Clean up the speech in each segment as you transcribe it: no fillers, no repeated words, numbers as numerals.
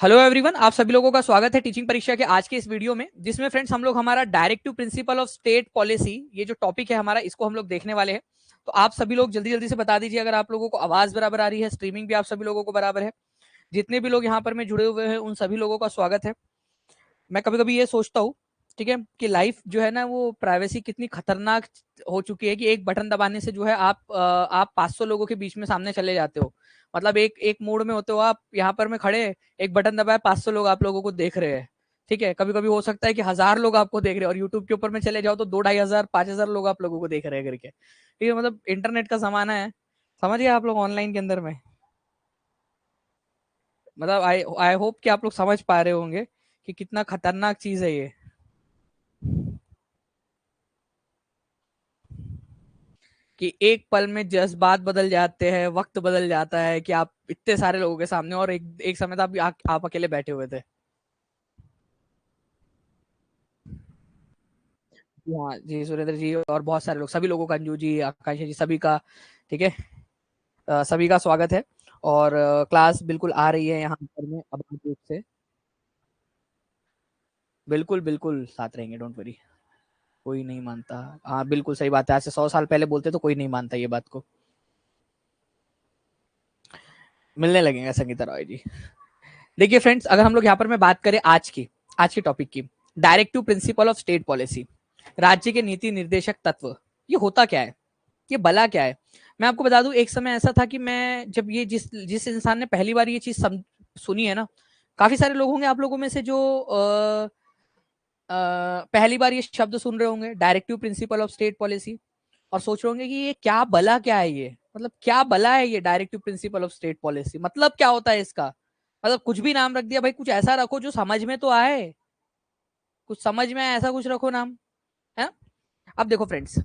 Hello everyone, आप सभी लोगों का स्वागत है टीचिंग परीक्षा के आज के इस वीडियो में, जिसमें फ्रेंड्स हम लोग हमारा directive principle of state policy, ये जो टॉपिक है हमारा, इसको हम लोग देखने वाले हैं। तो आप सभी लोग जल्दी जल्दी से बता दीजिए अगर आप लोगों को आवाज बराबर आ रही है, स्ट्रीमिंग भी आप सभी लोगों को बराबर है। जितने भी लोग यहाँ पर में जुड़े हुए हैं उन सभी लोगों का स्वागत है। मैं कभी कभी ये सोचता हूँ, ठीक है, कि लाइफ जो है ना वो प्राइवेसी कितनी खतरनाक हो चुकी है कि एक बटन दबाने से जो है आप 500 लोगों के बीच में सामने चले जाते हो। मतलब एक एक मोड में होते हो आप, यहाँ पर में खड़े, एक बटन दबाए 500 लोग आप लोगों को देख रहे हैं। ठीक है, कभी कभी हो सकता है कि 1000 लोग आपको देख रहे हैं, और यूट्यूब के ऊपर में चले जाओ तो 2-2,500 5,000 लोग आप लोगों को देख रहे हैं करके। ठीक है, मतलब इंटरनेट का जमाना है। समझिए आप लोग ऑनलाइन के अंदर में, मतलब आई आई होप कि आप लोग समझ पा रहे होंगे कि कितना खतरनाक चीज है ये। कि एक पल में जज्बात बदल जाते हैं, वक्त बदल जाता है कि आप इतने सारे लोगों के सामने, और एक एक समय था आप अकेले बैठे हुए थे। जी हाँ जी, सुरेंद्र जी और बहुत सारे लोग, सभी लोगों का, अंजू जी, आकांक्षा जी, सभी का। ठीक है, सभी का स्वागत है। और क्लास बिल्कुल आ रही है यहाँ पर में अब रूप से। बिल्कुल बिल्कुल साथ रहेंगे, डोंट वरी। कोई नहीं मानता। हाँ बिल्कुल सही बात है, आज से 100 साल पहले बोलते तो कोई नहीं मानता ये बात को। मिलने लगेगा संगीता रॉय जी। देखिए फ्रेंड्स, अगर हम लोग यहाँ पर मैं बात करें आज के टॉपिक की, directive principle of state policy, राज्य के नीति निर्देशक तत्व, ये होता क्या है, ये भला क्या है। मैं आपको बता दूं, एक समय ऐसा था कि मैं जब ये जिस जिस इंसान ने पहली बार ये चीज सुनी है ना, काफी सारे लोग होंगे आप लोगों में से जो पहली बार ये शब्द सुन रहे होंगे, directive principle of state policy, और सोच रहे होंगे कि ये क्या भला क्या है, ये मतलब क्या भला है ये directive principle of state policy, मतलब क्या होता है इसका। मतलब कुछ भी नाम रख दिया भाई, कुछ ऐसा रखो जो समझ में तो आए, कुछ समझ में आए, ऐसा कुछ रखो नाम है। अब देखो फ्रेंड्स,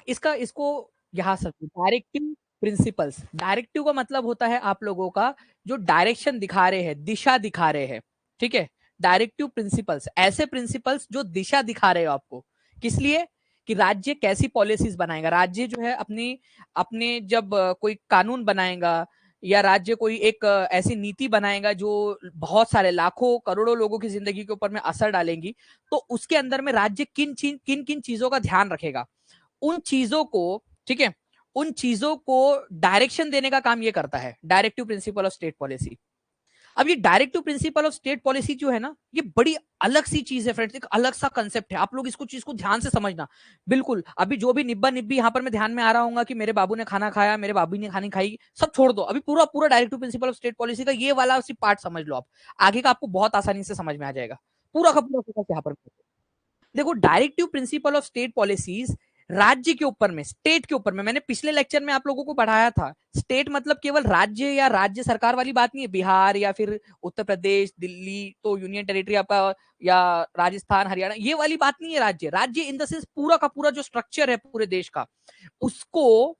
इसका इसको यहां सब डायरेक्टिव प्रिंसिपल्स, डायरेक्टिव का मतलब होता है आप लोगों का जो डायरेक्शन दिखा रहे हैं, दिशा दिखा रहे हैं। ठीक है, डायरेक्टिव प्रिंसिपल्स, ऐसे प्रिंसिपल्स जो दिशा दिखा रहे हो आपको, किस लिए, कि राज्य कैसी पॉलिसीज बनाएगा, राज्य जो है अपनी अपने जब कोई कानून बनाएगा, या राज्य कोई एक ऐसी नीति बनाएगा जो बहुत सारे लाखों करोड़ों लोगों की जिंदगी के ऊपर में असर डालेंगी, तो उसके अंदर में राज्य किन किन चीजों का ध्यान रखेगा, उन चीजों को, ठीक है, उन चीजों को डायरेक्शन देने का काम ये करता है directive principle of state policy. अब ये directive principle of state policy जो है ना, ये बड़ी अलग सी चीज है फ्रेंड्स, एक अलग सा कंसेप्ट है, आप लोग इसको चीज को ध्यान से समझना। बिल्कुल अभी जो भी निब्बा निब्बी यहाँ पर मैं ध्यान में आ रहा हूँ कि मेरे बाबू ने खाना खाया, मेरे बाबू ने खानी खाई, सब छोड़ दो, अभी पूरा पूरा directive principle of state policy का ये वाला सिर्फ पार्ट समझ लो आप, आगे का आपको बहुत आसानी से समझ में आ जाएगा। पूरा का पूरा फोकस यहाँ पर देखो, directive principle of state policies राज्य के ऊपर में, स्टेट के ऊपर में, मैंने पिछले लेक्चर में आप लोगों को पढ़ाया था, स्टेट मतलब केवल राज्य या राज्य सरकार वाली बात नहीं है, बिहार या फिर उत्तर प्रदेश, दिल्ली तो यूनियन टेरिटरी आपका, या राजस्थान हरियाणा, ये वाली बात नहीं है। राज्य, राज्य इन द सेंस पूरा का पूरा जो स्ट्रक्चर है पूरे देश का, उसको,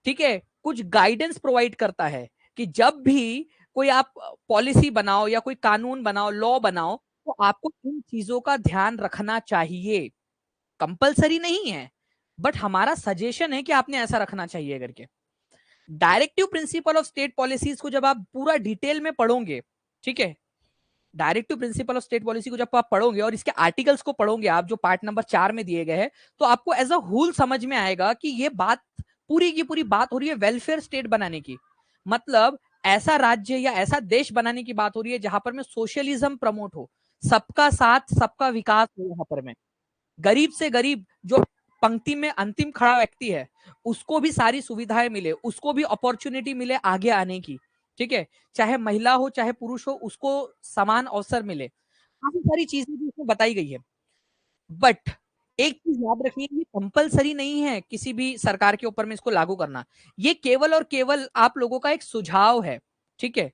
ठीक है, कुछ गाइडेंस प्रोवाइड करता है कि जब भी कोई आप पॉलिसी बनाओ या कोई कानून बनाओ, लॉ बनाओ, तो आपको इन चीजों का ध्यान रखना चाहिए। कंपलसरी नहीं है, बट हमारा सजेशन है कि आपने ऐसा रखना चाहिए करके। Directive principle of state policies को जब आप पूरा डिटेल में पढ़ोगे, ठीक है, directive principle of state policy को जब आप पढ़ोगे और इसके आर्टिकल्स को पढ़ोगे आप, जो पार्ट नंबर 4 में दिए गए हैं, तो आपको एज अ होल समझ में आएगा कि ये बात, पूरी की पूरी बात हो रही है वेलफेयर स्टेट बनाने की। मतलब ऐसा राज्य या ऐसा देश बनाने की बात हो रही है जहां पर में सोशलिज्म प्रमोट हो, सबका साथ सबका विकास हो, यहाँ पर में गरीब से गरीब जो पंक्ति में अंतिम खड़ा व्यक्ति है, उसको भी सारी सुविधाएं मिले, उसको भी अपॉर्चुनिटी मिले आगे आने की। ठीक है, चाहे महिला हो चाहे पुरुष हो, उसको समान अवसर मिले, काफी सारी चीजें भी इसमें बताई गई है। बट एक चीज याद रखिए, ये कंपलसरी नहीं है किसी भी सरकार के ऊपर में इसको लागू करना, ये केवल और केवल आप लोगों का एक सुझाव है। ठीक है,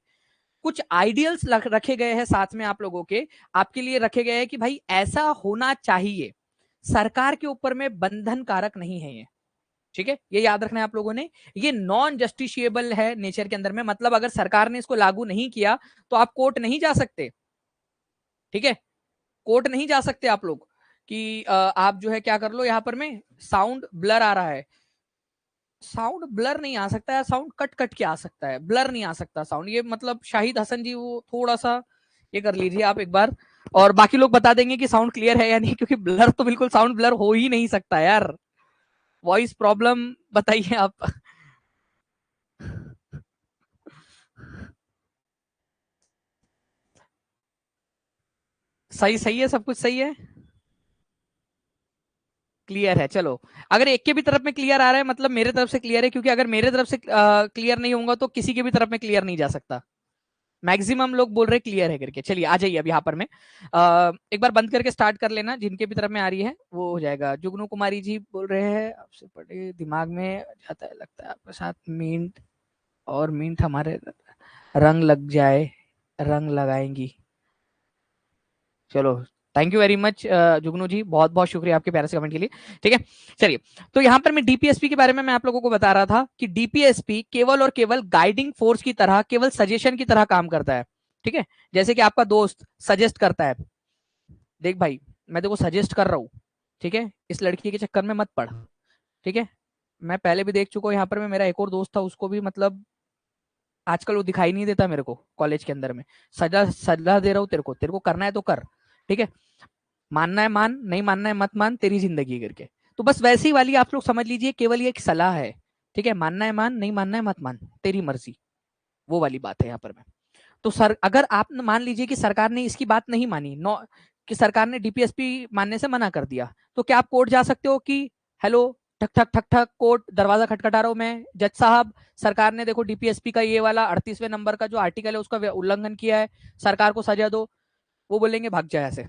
कुछ आइडियल्स रखे गए हैं साथ में आप लोगों के, आपके लिए रखे गए हैं कि भाई ऐसा होना चाहिए, सरकार के ऊपर में बंधन कारक नहीं है ये। ठीक है, ये याद रखना है आप लोगों ने, ये नॉन जस्टिशिएबल है नेचर के अंदर में, मतलब अगर सरकार ने इसको लागू नहीं किया तो आप कोर्ट नहीं जा सकते। ठीक है, कोर्ट नहीं जा सकते आप लोग कि आप जो है क्या कर लो, यहां पर में साउंड ब्लर आ रहा है, साउंड ब्लर नहीं आ सकता है, साउंड कट कट के आ सकता है, ब्लर नहीं आ सकता साउंड, ये मतलब शाहिद हसन जी वो थोड़ा सा ये कर लीजिए आप एक बार, और बाकी लोग बता देंगे कि साउंड क्लियर है या नहीं, क्योंकि ब्लर तो बिल्कुल साउंड ब्लर हो ही नहीं सकता यार। वॉइस प्रॉब्लम बताइए आप। सही सही है, सब कुछ सही है, क्लियर है। चलो, अगर एक के भी तरफ में क्लियर आ रहा है मतलब मेरे तरफ से क्लियर है, क्योंकि अगर मेरे तरफ से क्लियर नहीं होगा तो किसी के भी तरफ में क्लियर नहीं जा सकता। मैक्सिमम लोग बोल रहे क्लियर है करके। चलिए आ जाइए अब यहाँ पर मैं एक बार बंद करके स्टार्ट कर लेना, जिनके भी तरफ में आ रही है वो हो जाएगा। जुगनू कुमारी जी बोल रहे हैं, आपसे पढ़े दिमाग में जाता है, लगता है आपके साथ मींट और मींट हमारे रंग लग जाए, रंग लगाएंगी। चलो, थैंक यू वेरी मच जुगनू जी, बहुत बहुत शुक्रिया आपके प्यारे से कमेंट के लिए। ठीक है, चलिए, तो यहाँ पर मैं डीपीएसपी के बारे में मैं आप लोगों को बता रहा था कि डीपीएसपी केवल और केवल गाइडिंग फोर्स की तरह, केवल सजेशन की तरह काम करता है। ठीक है, जैसे कि आपका दोस्त सजेस्ट करता है, देख भाई मैं तेको सजेस्ट कर रहा हूँ, ठीक है, इस लड़की के चक्कर में मत पड़। ठीक है, मैं पहले भी देख चुका हूँ यहाँ पर, मैं, मेरा एक और दोस्त था, उसको भी मतलब आजकल वो दिखाई नहीं देता मेरे को कॉलेज के अंदर में। सजा सलाह दे रहा हूँ तेरे को, तेरे को करना है तो कर, ठीक है, मानना है मान, नहीं मानना है मत मान, तेरी जिंदगी करके। तो बस वैसी वाली आप लोग समझ लीजिए, केवल ये एक सलाह है। ठीक है, मानना है मान, नहीं मानना है मत मान, तेरी मर्जी, वो वाली बात है यहाँ पर। मैं तो सर, अगर आप मान लीजिए कि सरकार ने इसकी बात नहीं मानी, नो, कि सरकार ने डीपीएसपी मानने से मना कर दिया, तो क्या आप कोर्ट जा सकते हो कि हेलो, ठक ठक ठक ठक, कोर्ट दरवाजा खटखटा रहा हूं मैं, जज साहब सरकार ने देखो डीपीएसपी का ये वाला 38वें नंबर का जो आर्टिकल है उसका उल्लंघन किया है, सरकार को सजा दो। वो बोलेंगे भाग जाए ऐसे,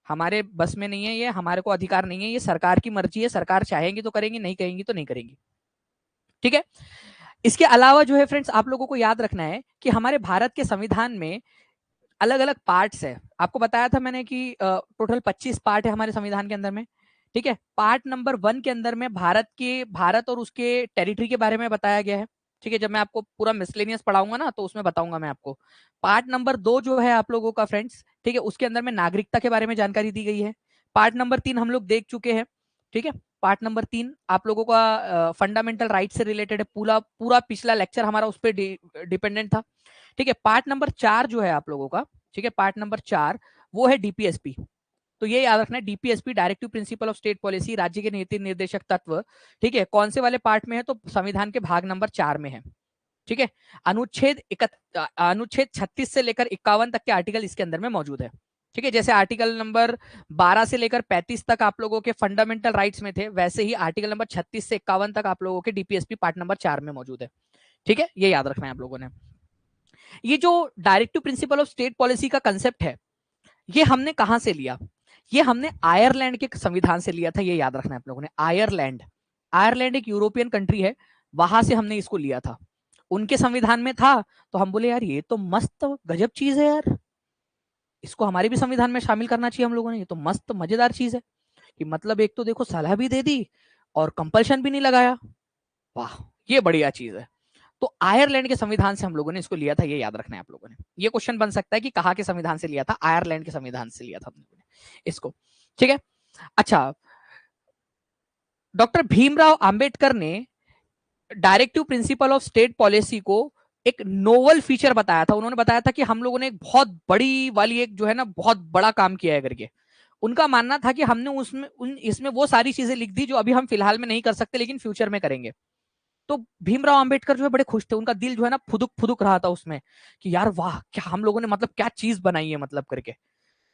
हमारे बस में नहीं है ये, हमारे को अधिकार नहीं है, ये सरकार की मर्जी है, सरकार चाहेंगी तो करेंगी, नहीं कहेंगी तो नहीं करेंगी। ठीक है, इसके अलावा जो है फ्रेंड्स, आप लोगों को याद रखना है कि हमारे भारत के संविधान में अलग अलग पार्ट्स है। आपको बताया था मैंने कि टोटल 25 पार्ट है हमारे संविधान के अंदर में। ठीक है, पार्ट नंबर 1 के अंदर में भारत और उसके टेरिटरी के बारे में बताया गया है। ठीक है, जब मैं आपको पूरा मिसलेनियस पढ़ाऊंगा ना तो उसमें बताऊंगा मैं आपको। पार्ट नंबर 2 जो है आप लोगों का फ्रेंड्स, ठीक है, उसके अंदर में नागरिकता के बारे में जानकारी दी गई है। पार्ट नंबर 3 हम लोग देख चुके हैं। ठीक है, पार्ट नंबर 3 आप लोगों का फंडामेंटल राइट से रिलेटेड है, पूरा पूरा पिछला लेक्चर हमारा उस पर डिपेंडेंट था। ठीक है, पार्ट नंबर 4 जो है आप लोगों का, ठीक है, पार्ट नंबर 4 वो है डीपीएसपी। तो ये याद रखना है, DPSP directive principle of state policy, राज्य के नीति निर्देशक तत्व। ठीक है, कौन से वाले पार्ट में है, तो संविधान के भाग नंबर 4 में है। ठीक है, अनुच्छेद 36 से लेकर 51 तक के आर्टिकल इसके अंदर में मौजूद है। ठीक है, जैसे आर्टिकल नंबर 12 से लेकर 35 तक आप लोगों के फंडामेंटल राइट्स में थे, वैसे ही आर्टिकल नंबर 36 से 51 तक आप लोगों के डीपीएसपी पार्ट नंबर 4 में मौजूद है। ठीक है, ये याद रखना है आप लोगों ने। ये जो directive principle of state policy का कंसेप्ट है, ये हमने कहां से लिया? ये हमने आयरलैंड के संविधान से लिया था, ये याद रखना है आप लोगों ने। आयरलैंड, आयरलैंड एक यूरोपियन कंट्री है, वहां से हमने इसको लिया था। उनके संविधान में था, तो हम बोले यार ये तो मस्त गजब चीज है यार, इसको हमारे भी संविधान में शामिल करना चाहिए हम लोगों ने, ये तो मस्त मजेदार चीज है। कि मतलब एक तो देखो सलाह भी दे दी और कंपल्शन भी नहीं लगाया, वाह ये बढ़िया चीज है। तो आयरलैंड के संविधान से हम लोगों ने इसको लिया था, ये याद रखना है आप लोगों ने। ये क्वेश्चन बन सकता है कि कहाँ के संविधान से लिया था, आयरलैंड के संविधान से लिया था हम लोगों ने इसको। ठीक है, अच्छा, डॉक्टर भीमराव अंबेडकर ने directive principle of state policy को एक नोवल फीचर बताया था। उन्होंने बताया था कि हम लोगों ने एक बहुत बड़ी वाली, एक जो है ना बहुत बड़ा काम किया है करके। उनका मानना था कि हमने इसमें वो सारी चीजें लिख दी जो अभी हम फिलहाल में नहीं कर सकते लेकिन फ्यूचर में करेंगे। तो भीमराव अंबेडकर जो है बड़े खुश थे, उनका दिल जो है ना फुदुक फुदुक रहा था उसमें, कि यार वाह क्या हम लोगों ने मतलब क्या चीज बनाई है मतलब करके।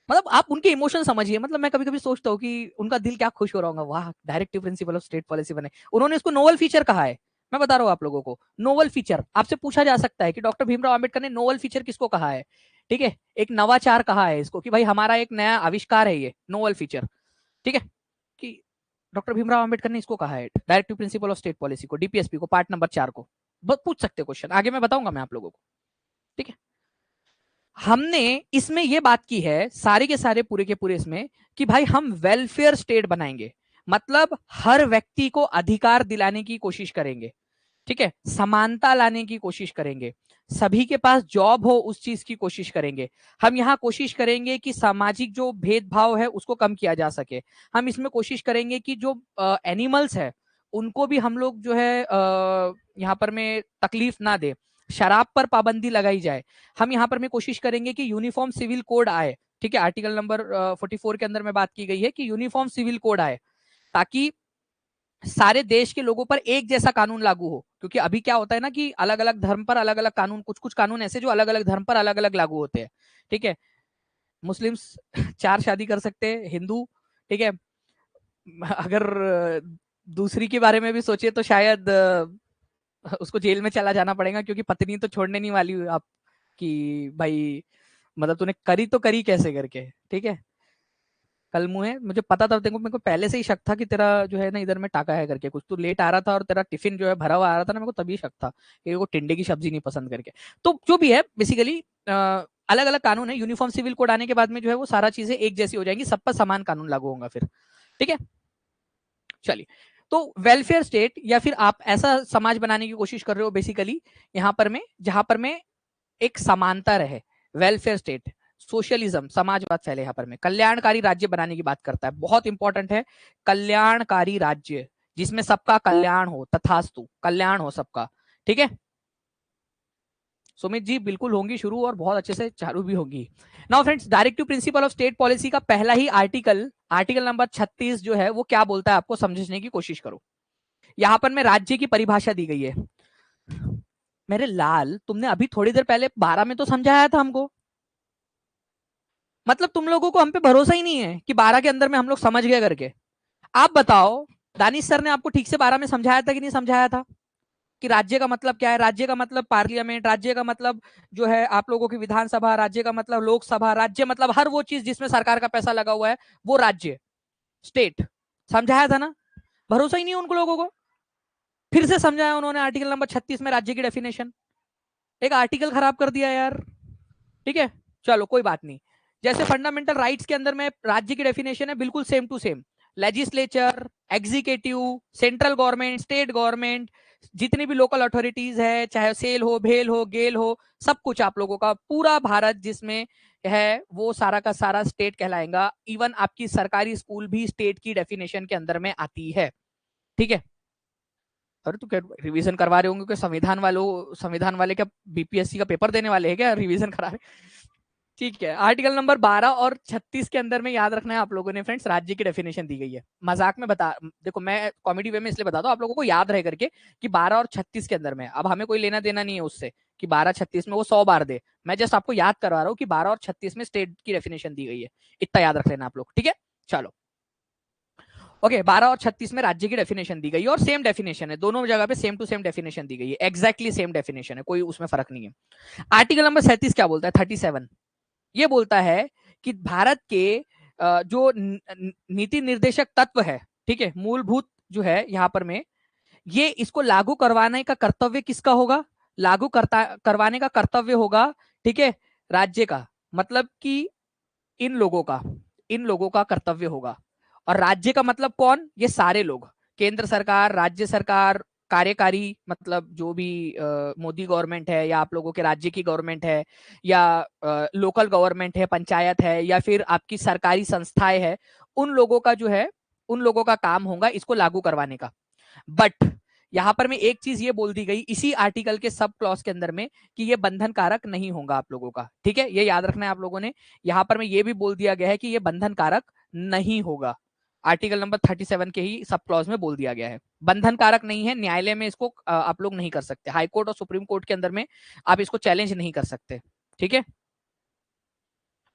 मतलब आप उनके इमोशन समझिए, मतलब मैं कभी कभी सोचता हूँ कि उनका दिल क्या खुश हो रहा होगा, वाह directive principle of state policy बने। उन्होंने इसको नोवल फीचर कहा है। मैं बता रहा हूँ आप लोगों को, नोवल फीचर आपसे पूछा जा सकता है कि डॉक्टर भीमराव अंबेडकर ने नोवल फीचर किसको कहा है। ठीक है, एक नवाचार कहा है इसको, कि भाई हमारा एक नया आविष्कार है ये नोवल फीचर। ठीक है, कि डॉक्टर भीमराव अंबेडकर ने इसको कहा है directive principle of state policy को, डीपीएसपी को, पार्ट नंबर 4 को। बहुत पूछ सकते क्वेश्चन, आगे मैं बताऊंगा मैं आप लोगों को। ठीक है, हमने इसमें यह बात की है सारे के सारे पूरे के पूरे इसमें, कि भाई हम वेलफेयर स्टेट बनाएंगे, मतलब हर व्यक्ति को अधिकार दिलाने की कोशिश करेंगे। ठीक है, समानता लाने की कोशिश करेंगे, सभी के पास जॉब हो उस चीज की कोशिश करेंगे। हम यहाँ कोशिश करेंगे कि सामाजिक जो भेदभाव है उसको कम किया जा सके। हम इसमें कोशिश करेंगे कि जो एनिमल्स है उनको भी हम लोग जो है यहाँ पर में तकलीफ ना दे। शराब पर पाबंदी लगाई जाए। हम यहाँ पर में कोशिश करेंगे कि यूनिफॉर्म सिविल कोड आए, ठीक है, आर्टिकल नंबर 44 के अंदर में बात की गई है कि यूनिफॉर्म सिविल कोड आए, ताकि सारे देश के लोगों पर एक जैसा कानून लागू हो। क्योंकि अभी क्या होता है ना कि अलग अलग धर्म पर अलग अलग कानून, कुछ कुछ कानून ऐसे जो अलग अलग धर्म पर अलग अलग लागू होते हैं, ठीक है। मुस्लिम्स 4 शादी कर सकते हैं, हिंदू, ठीक है, अगर दूसरी के बारे में भी सोचे तो शायद उसको जेल में चला जाना पड़ेगा, क्योंकि पत्नी तो छोड़ने नहीं वाली आप कि भाई मतलब तूने करी तो करी कैसे करके, ठीक है। कल मुंह मुझे पता था, देखो मेरे को पहले से ही शक था कि तेरा जो है ना इधर में टाका है करके, कुछ तू लेट आ रहा था और तेरा टिफिन जो है भरा हुआ आ रहा था ना, मेरे को तभी शक था कि वो टिंडे की सब्जी नहीं पसंद करके। तो जो भी है बेसिकली अलग अलग कानून है, यूनिफॉर्म सिविल कोड आने के बाद में जो है वो सारा चीजें एक जैसी हो जाएंगी, सब पर समान कानून लागू होगा फिर, ठीक है। चलिए, तो वेलफेयर स्टेट या फिर आप ऐसा समाज बनाने की कोशिश कर रहे हो बेसिकली यहाँ पर में, जहां पर में एक समानता रहे। वेलफेयर स्टेट, सोशलिज्म, समाजवाद फैले, यहाँ पर में कल्याणकारी राज्य बनाने की बात करता है, बहुत इंपॉर्टेंट है। कल्याणकारी राज्य जिसमें सबका कल्याण हो, तथास्तु, कल्याण हो सबका, ठीक है। सुमित जी बिल्कुल होंगी शुरू और बहुत अच्छे से चालू भी होंगी। Now friends, directive principle of state policy का पहला ही आर्टिकल, आर्टिकल नंबर 36 जो है वो क्या बोलता है, आपको समझने की कोशिश करो। यहां पर में राज्य की परिभाषा दी गई है। मेरे लाल, तुमने अभी थोड़ी देर पहले 12 में तो समझाया था हमको, मतलब तुम लोगों को हम पे भरोसा ही नहीं है कि 12 के अंदर में हम लोग समझ गए करके। आप बताओ, दानिश सर ने आपको ठीक से 12 में समझाया था कि नहीं समझाया था कि राज्य का मतलब क्या है? राज्य का मतलब पार्लियामेंट, राज्य का मतलब जो है आप लोगों की विधानसभा, राज्य का मतलब लोकसभा, राज्य मतलब हर वो चीज जिसमें सरकार का पैसा लगा हुआ है, वो राज्य, स्टेट। समझाया था ना? भरोसा ही नहीं उनको लोगों को, फिर से समझाया उन्होंने आर्टिकल नंबर 36 में राज्य की डेफिनेशन। एक आर्टिकल खराब कर दिया यार, ठीक है। चलो कोई बात नहीं। जैसे फंडामेंटल राइट्स के अंदर में राज्य की डेफिनेशन है बिल्कुल same to same, legislature, executive, central government, state government, जितनी भी लोकल अथॉरिटीज है, चाहे सेल हो, भेल हो, गेल हो, सब कुछ आप लोगों का पूरा भारत जिसमें है वो सारा का सारा स्टेट कहलाएगा। इवन आपकी सरकारी स्कूल भी स्टेट की डेफिनेशन के अंदर में आती है, ठीक है। अरे तो क्या रिवीजन करवा रहे होंगे कि संविधान वालों, संविधान वाले क्या बीपीएससी का पेपर देने वाले हैं क्या, रिवीजन करा रहे? ठीक है, आर्टिकल नंबर 12 और 36 के अंदर में याद रखना है आप लोगों ने फ्रेंड्स, राज्य की डेफिनेशन दी गई है। मजाक में बता, देखो मैं कॉमेडी वे में इसलिए बताता हूँ आप लोगों को याद रहे करके कि 12 और 36 के अंदर में, अब हमें कोई लेना देना नहीं है उससे कि 12 36 में वो 100 बार दे, मैं जस्ट आपको याद करवा रहा हूँ कि 12 और 36 में स्टेट की डेफिनेशन दी गई है, इतना याद रख लेना आप लोग, ठीक है। चलो ओके, 12 और 36 में राज्य की डेफिनेशन दी गई है और सेम डेफिनेशन है दोनों जगह पे, सेम टू सेम डेफिनेशन दी गई है, एग्जैक्टली सेम डेफिनेशन है, कोई उसमें फर्क नहीं है। आर्टिकल नंबर 37 क्या बोलता है, 37 ये बोलता है कि भारत के जो नीति निर्देशक तत्व है, ठीक है, मूलभूत जो है यहाँ पर में, ये इसको लागू करवाने का कर्तव्य किसका होगा? लागू करता करवाने का कर्तव्य होगा, ठीक है, राज्य का, मतलब कि इन लोगों का, इन लोगों का कर्तव्य होगा। और राज्य का मतलब कौन? ये सारे लोग, केंद्र सरकार, राज्य सरकार, कार्यकारी मतलब जो भी मोदी गवर्नमेंट है, या आप लोगों के राज्य की गवर्नमेंट है, या लोकल गवर्नमेंट है, पंचायत है, या फिर आपकी सरकारी संस्थाएं है, उन लोगों का जो है, उन लोगों का काम होगा इसको लागू करवाने का। बट यहां पर में एक चीज ये बोल दी गई इसी आर्टिकल के सब क्लॉज के अंदर में कि ये बंधन कारक नहीं होगा आप लोगों का, ठीक है, ये याद रखना है आप लोगों ने। यहां पर में ये भी बोल दिया गया है कि ये बंधन कारक नहीं होगा, आर्टिकल नंबर 37 के ही सब क्लॉज में बोल दिया गया है, बंधन कारक नहीं है, न्यायालय में इसको आप लोग नहीं कर सकते, हाईकोर्ट और सुप्रीम कोर्ट के अंदर में आप इसको चैलेंज नहीं कर सकते, ठीक है।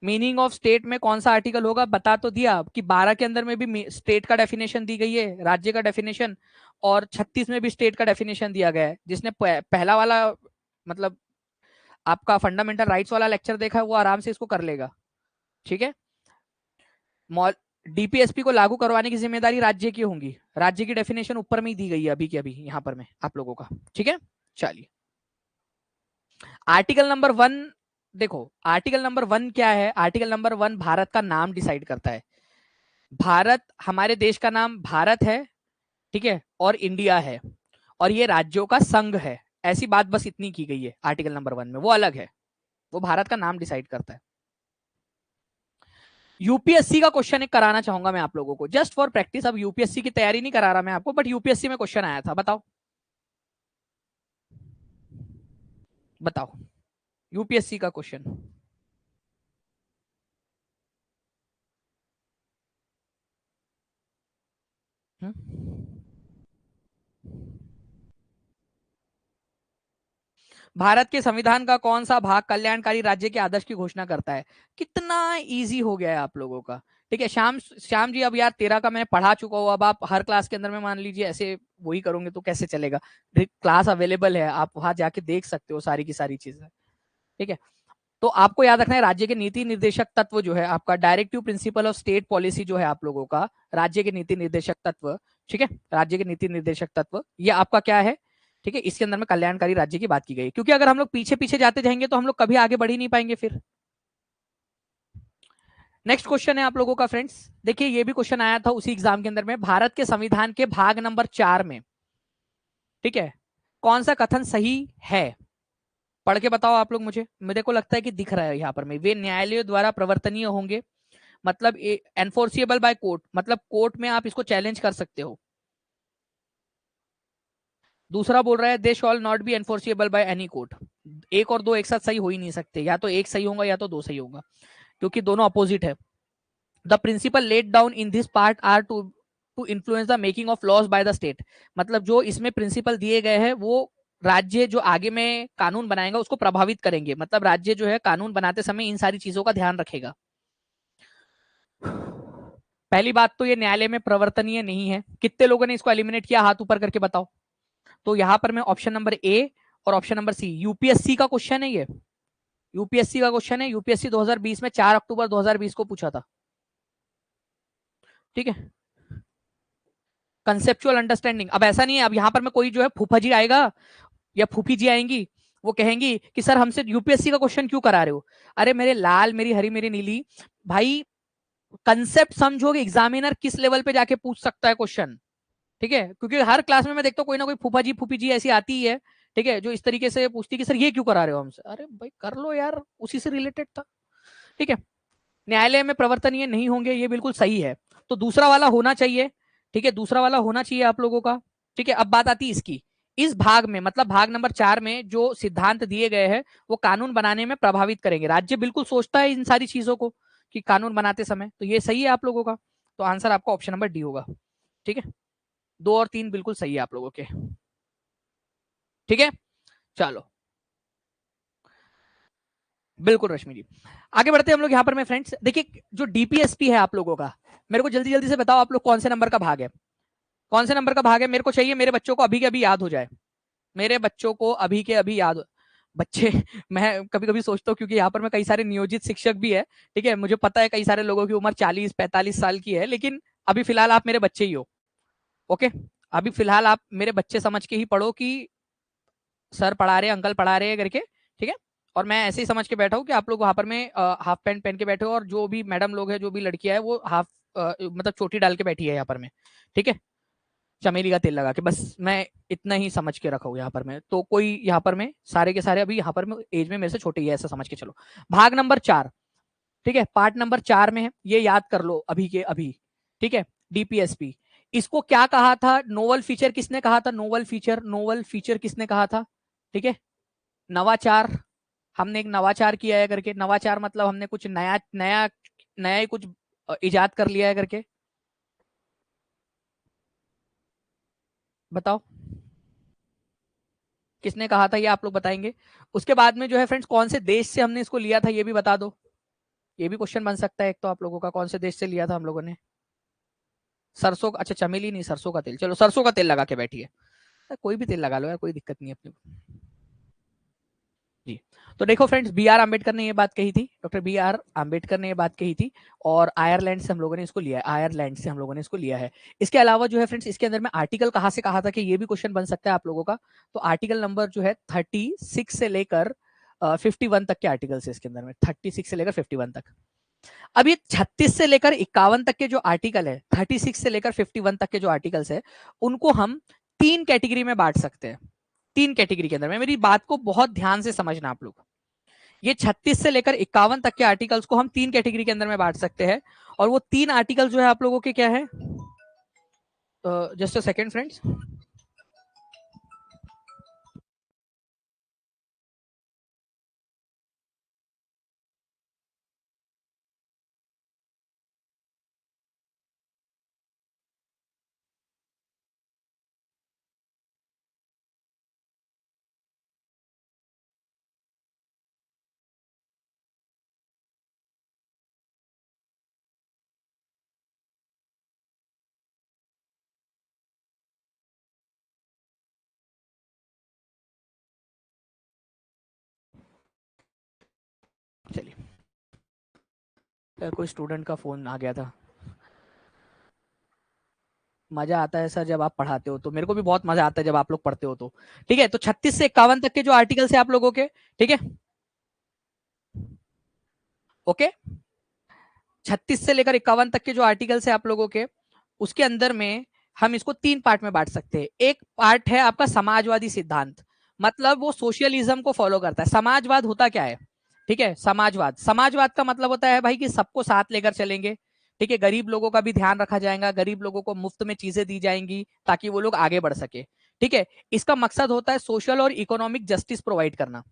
मीनिंग ऑफ स्टेट में कौन सा आर्टिकल होगा बता तो दिया कि 12 के अंदर में भी स्टेट का डेफिनेशन दी गई है, राज्य का डेफिनेशन, और 36 में भी स्टेट का डेफिनेशन दिया गया है। जिसने पहला वाला मतलब आपका फंडामेंटल राइट्स वाला लेक्चर देखा है वो आराम से इसको कर लेगा, ठीक है। डीपीएसपी को लागू करवाने की जिम्मेदारी राज्य की होगी, राज्य की डेफिनेशन ऊपर में ही दी गई है अभी की अभी यहाँ पर में आप लोगों का, ठीक है। चलिए, आर्टिकल नंबर 1 देखो, आर्टिकल नंबर 1 क्या है? आर्टिकल नंबर 1 भारत का नाम डिसाइड करता है। भारत, हमारे देश का नाम भारत है, ठीक है, और इंडिया है, और ये राज्यों का संघ है, ऐसी बात बस इतनी की गई है आर्टिकल नंबर 1 में, वो अलग है, वो भारत का नाम डिसाइड करता है। यूपीएससी का क्वेश्चन एक कराना चाहूंगा मैं आप लोगों को, जस्ट फॉर प्रैक्टिस। अब यूपीएससी की तैयारी नहीं करा रहा मैं आपको, बट यूपीएससी में क्वेश्चन आया था, बताओ। बताओ, यूपीएससी का क्वेश्चन। भारत के संविधान का कौन सा भाग कल्याणकारी राज्य के आदर्श की घोषणा करता है? कितना इजी हो गया है आप लोगों का। ठीक है श्याम श्याम जी, अब यार 13 का मैंने पढ़ा चुका हूँ, अब आप हर क्लास के अंदर में मान लीजिए ऐसे वही करोगे तो कैसे चलेगा। क्लास अवेलेबल है, आप वहां जाके देख सकते हो सारी की सारी चीजें। ठीक है, तो आपको याद रखना है राज्य के नीति निर्देशक तत्व जो है आपका directive principle of state policy जो है आप लोगों का, राज्य के नीति निर्देशक तत्व। ठीक है, राज्य के नीति निर्देशक तत्व ये आपका क्या है? ठीक है, इसके अंदर में कल्याणकारी राज्य की बात की गई, क्योंकि अगर हम लोग पीछे पीछे जाते जाएंगे तो हम लोग कभी आगे बढ़ ही नहीं पाएंगे फिर। नेक्स्ट क्वेश्चन है आप लोगों का फ्रेंड्स, देखिए ये भी क्वेश्चन आया था उसी एग्जाम के अंदर में, भारत के संविधान के भाग नंबर 4 में, ठीक है, कौन सा कथन सही है? पढ़ के बताओ आप लोग मुझे, मेरे को लगता है कि दिख रहा है यहाँ पर में, वे न्यायालयों द्वारा प्रवर्तनीय होंगे, मतलब एनफोर्सिएबल बाय कोर्ट, मतलब कोर्ट में आप इसको चैलेंज कर सकते हो। दूसरा बोल रहा है they shall not be enforceable by any court. एक और दो एक साथ सही हो ही नहीं सकते, या तो एक सही होगा या तो दो सही होगा, क्योंकि दोनों अपोजिट है। The principle laid down in this part are to influence the making of laws by the state, मतलब जो इसमें प्रिंसिपल दिए गए हैं वो राज्य जो आगे में कानून बनाएगा उसको प्रभावित करेंगे, मतलब राज्य जो है कानून बनाते समय इन सारी चीजों का ध्यान रखेगा। पहली बात तो ये न्यायालय में प्रवर्तनीय नहीं है, कितने लोगों ने इसको एलिमिनेट किया, हाथ ऊपर करके बताओ। तो यहां पर मैं ऑप्शन नंबर ए और ऑप्शन नंबर सी, यूपीएससी का क्वेश्चन है ये, यूपीएससी का क्वेश्चन है, यूपीएससी 2020 में 4 अक्टूबर 2020 को पूछा था। ठीक है, कंसेप्चुअल अंडरस्टैंडिंग, अब ऐसा नहीं है अब यहां पर मैं कोई जो है फूफा जी आएगा या फूफी जी आएंगी, वो कहेंगी कि सर हमसे यूपीएससी का क्वेश्चन क्यों करा रहे हो। अरे मेरे लाल मेरी हरी मेरी नीली भाई, कंसेप्ट समझोगे, एग्जामिनर किस लेवल पे जाके पूछ सकता है क्वेश्चन। ठीक है, क्योंकि हर क्लास में मैं देखता हूँ कोई ना कोई फूफा जी फूफी जी ऐसी आती है, ठीक है, जो इस तरीके से पूछती है कि सर ये क्यों करा रहे हो हमसे, अरे भाई कर लो यार, उसी से रिलेटेड था। ठीक है, न्यायालय में प्रवर्तनीय नहीं होंगे, ये बिल्कुल सही है, तो दूसरा वाला होना चाहिए। ठीक है, दूसरा वाला होना चाहिए आप लोगों का। ठीक है, अब बात आती है इसकी, इस भाग में मतलब भाग नंबर 4 में जो सिद्धांत दिए गए हैं वो कानून बनाने में प्रभावित करेंगे, राज्य बिल्कुल सोचता है इन सारी चीजों को कि कानून बनाते समय, तो ये सही है आप लोगों का, तो आंसर आपका ऑप्शन नंबर डी होगा। ठीक है, 2 और 3 बिल्कुल सही है आप लोगों के। ठीक है, चलो, बिल्कुल रश्मि जी, आगे बढ़ते हैं हम लोग यहाँ पर। मैं फ्रेंड्स देखिए जो डीपीएसपी है आप लोगों का, मेरे को जल्दी जल्दी से बताओ आप लोग कौन से नंबर का भाग है, कौन से नंबर का भाग है, मेरे को चाहिए मेरे बच्चों को अभी के अभी याद हो जाए, मेरे बच्चों को अभी के अभी याद बच्चे मैं कभी कभी सोचता हूँ क्योंकि यहाँ पर मैं कई सारे नियोजित शिक्षक भी है, ठीक है, मुझे पता है कई सारे लोगों की उम्र 40-45 साल की है, लेकिन अभी फिलहाल आप मेरे बच्चे ही हो। ओके, अभी फिलहाल आप मेरे बच्चे समझ के ही पढ़ो कि सर पढ़ा रहे अंकल पढ़ा रहे हैं करके। ठीक है, और मैं ऐसे ही समझ के बैठा हूँ कि आप लोग वहां पर में हाफ पैंट पहन के बैठे हो, और जो भी मैडम लोग है जो भी लड़कियां है वो हाफ मतलब चोटी डाल के बैठी है यहाँ पर में। ठीक है, चमेली का तेल लगा के, बस मैं इतना ही समझ के रखा हूँ यहाँ पर में, तो कोई यहाँ पर में सारे के सारे अभी यहाँ पर में एज में मेरे से छोटे ही है ऐसा समझ के चलो। भाग नंबर 4, ठीक है, पार्ट नंबर 4 में है, ये याद कर लो अभी के अभी। ठीक है, डीपीएसपी, इसको क्या कहा था, नोवल फीचर किसने कहा था, नोवल फीचर, नोवल फीचर किसने कहा था? ठीक है, नवाचार, हमने एक नवाचार किया है करके, नवाचार मतलब हमने कुछ नया नया नया ही कुछ इजाद कर लिया है करके, बताओ किसने कहा था, ये आप लोग बताएंगे। उसके बाद में जो है फ्रेंड्स कौन से देश से हमने इसको लिया था ये भी बता दो, ये भी क्वेश्चन बन सकता है एक तो आप लोगों का, कौन से देश से लिया था हम लोगों ने। सरसों अच्छा चमेली नहीं, सरसों का तेल, चलो सरसों का तेल लगा के बैठिए, कोई भी तेल लगा लो यार, कोई दिक्कत नहीं है अपने को। जी, तो देखो फ्रेंड्स बी आर आम्बेडकर ने ये बात कही थी, डॉक्टर बी आर आम्बेडकर ने ये बात कही थी, और आयरलैंड से हम लोगों ने इसको लिया है, आयरलैंड से हम लोगों ने इसको लिया है। इसके अलावा जो है फ्रेंड्स इसके अंदर में आर्टिकल कहाँ से कहा था कि ये भी क्वेश्चन बन सकता है आप लोगों का, तो आर्टिकल नंबर जो है 36 से लेकर 51 तक के आर्टिकल है इसके अंदर में, 36 से लेकर 51 तक। अब ये 36 से लेकर 51 तक के जो आर्टिकल है, 36 से लेकर 51 तक के जो आर्टिकल्स है, उनको हम 3 कैटेगरी में बांट सकते हैं। 3 कैटेगरी के अंदर में, मेरी बात को बहुत ध्यान से समझना आप लोग, ये 36 से लेकर 51 तक के आर्टिकल्स को हम 3 कैटेगरी के अंदर में बांट सकते हैं, और वो 3 आर्टिकल जो है आप लोगों के क्या है, जस्ट अ सेकंड फ्रेंड्स, चलिए, कोई स्टूडेंट का फोन आ गया था। मजा आता है सर जब आप पढ़ाते हो, तो मेरे को भी बहुत मजा आता है जब आप लोग पढ़ते हो तो। ठीक है, तो 36 से 51 तक के जो आर्टिकल्स है आप लोगों के, ठीक है, ओके, 36 से लेकर 51 तक के जो आर्टिकल्स है आप लोगों के, उसके अंदर में हम इसको 3 पार्ट में बांट सकते हैं। एक पार्ट है आपका समाजवादी सिद्धांत, मतलब वो सोशलिज्म को फॉलो करता है। समाजवाद होता क्या है? ठीक है, समाजवाद, समाजवाद का मतलब होता है भाई कि सबको साथ लेकर चलेंगे। ठीक है, गरीब लोगों का भी ध्यान रखा जाएगा, गरीब लोगों को मुफ्त में चीजें दी जाएंगी ताकि वो लोग आगे बढ़ सके। ठीक है, इसका मकसद होता है सोशल और इकोनॉमिक जस्टिस प्रोवाइड करना,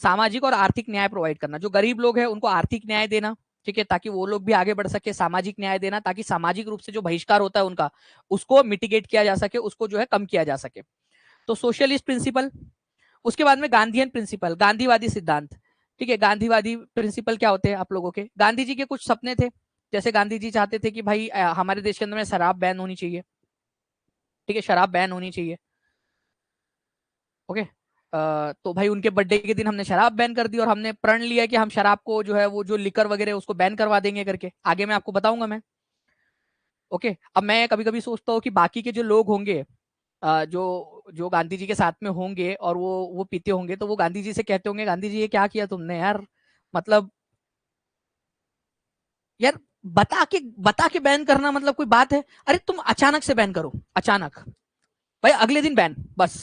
सामाजिक और आर्थिक न्याय प्रोवाइड करना। जो गरीब लोग हैं उनको आर्थिक न्याय देना, ठीक है, ताकि वो लोग भी आगे बढ़ सके। सामाजिक न्याय देना ताकि सामाजिक रूप से जो बहिष्कार होता है उनका, उसको मिटिगेट किया जा सके, उसको जो है कम किया जा सके। तो सोशलिस्ट प्रिंसिपल। उसके बाद में गांधीयन प्रिंसिपल, गांधीवादी सिद्धांत। ठीक है, गांधीवादी प्रिंसिपल क्या होते हैं आप लोगों के? गांधी जी के कुछ सपने थे, जैसे गांधी जी चाहते थे कि भाई हमारे देश के अंदर में शराब बैन होनी चाहिए। ठीक है, शराब बैन होनी चाहिए। ओके, तो भाई उनके बर्थडे के दिन हमने शराब बैन कर दी और हमने प्रण लिया कि हम शराब को जो है वो जो लिकर वगैरह उसको बैन करवा देंगे करके। आगे मैं आपको बताऊंगा मैं। ओके, अब मैं कभी कभी सोचता हूँ कि बाकी के जो लोग होंगे, जो जो गांधी जी के साथ में होंगे और वो पीते होंगे, तो वो गांधी जी से कहते होंगे, गांधी जी ये क्या किया तुमने यार, मतलब यार बता के बैन करना मतलब कोई बात है? अरे तुम अचानक से बैन करो, अचानक, भाई अगले दिन बैन, बस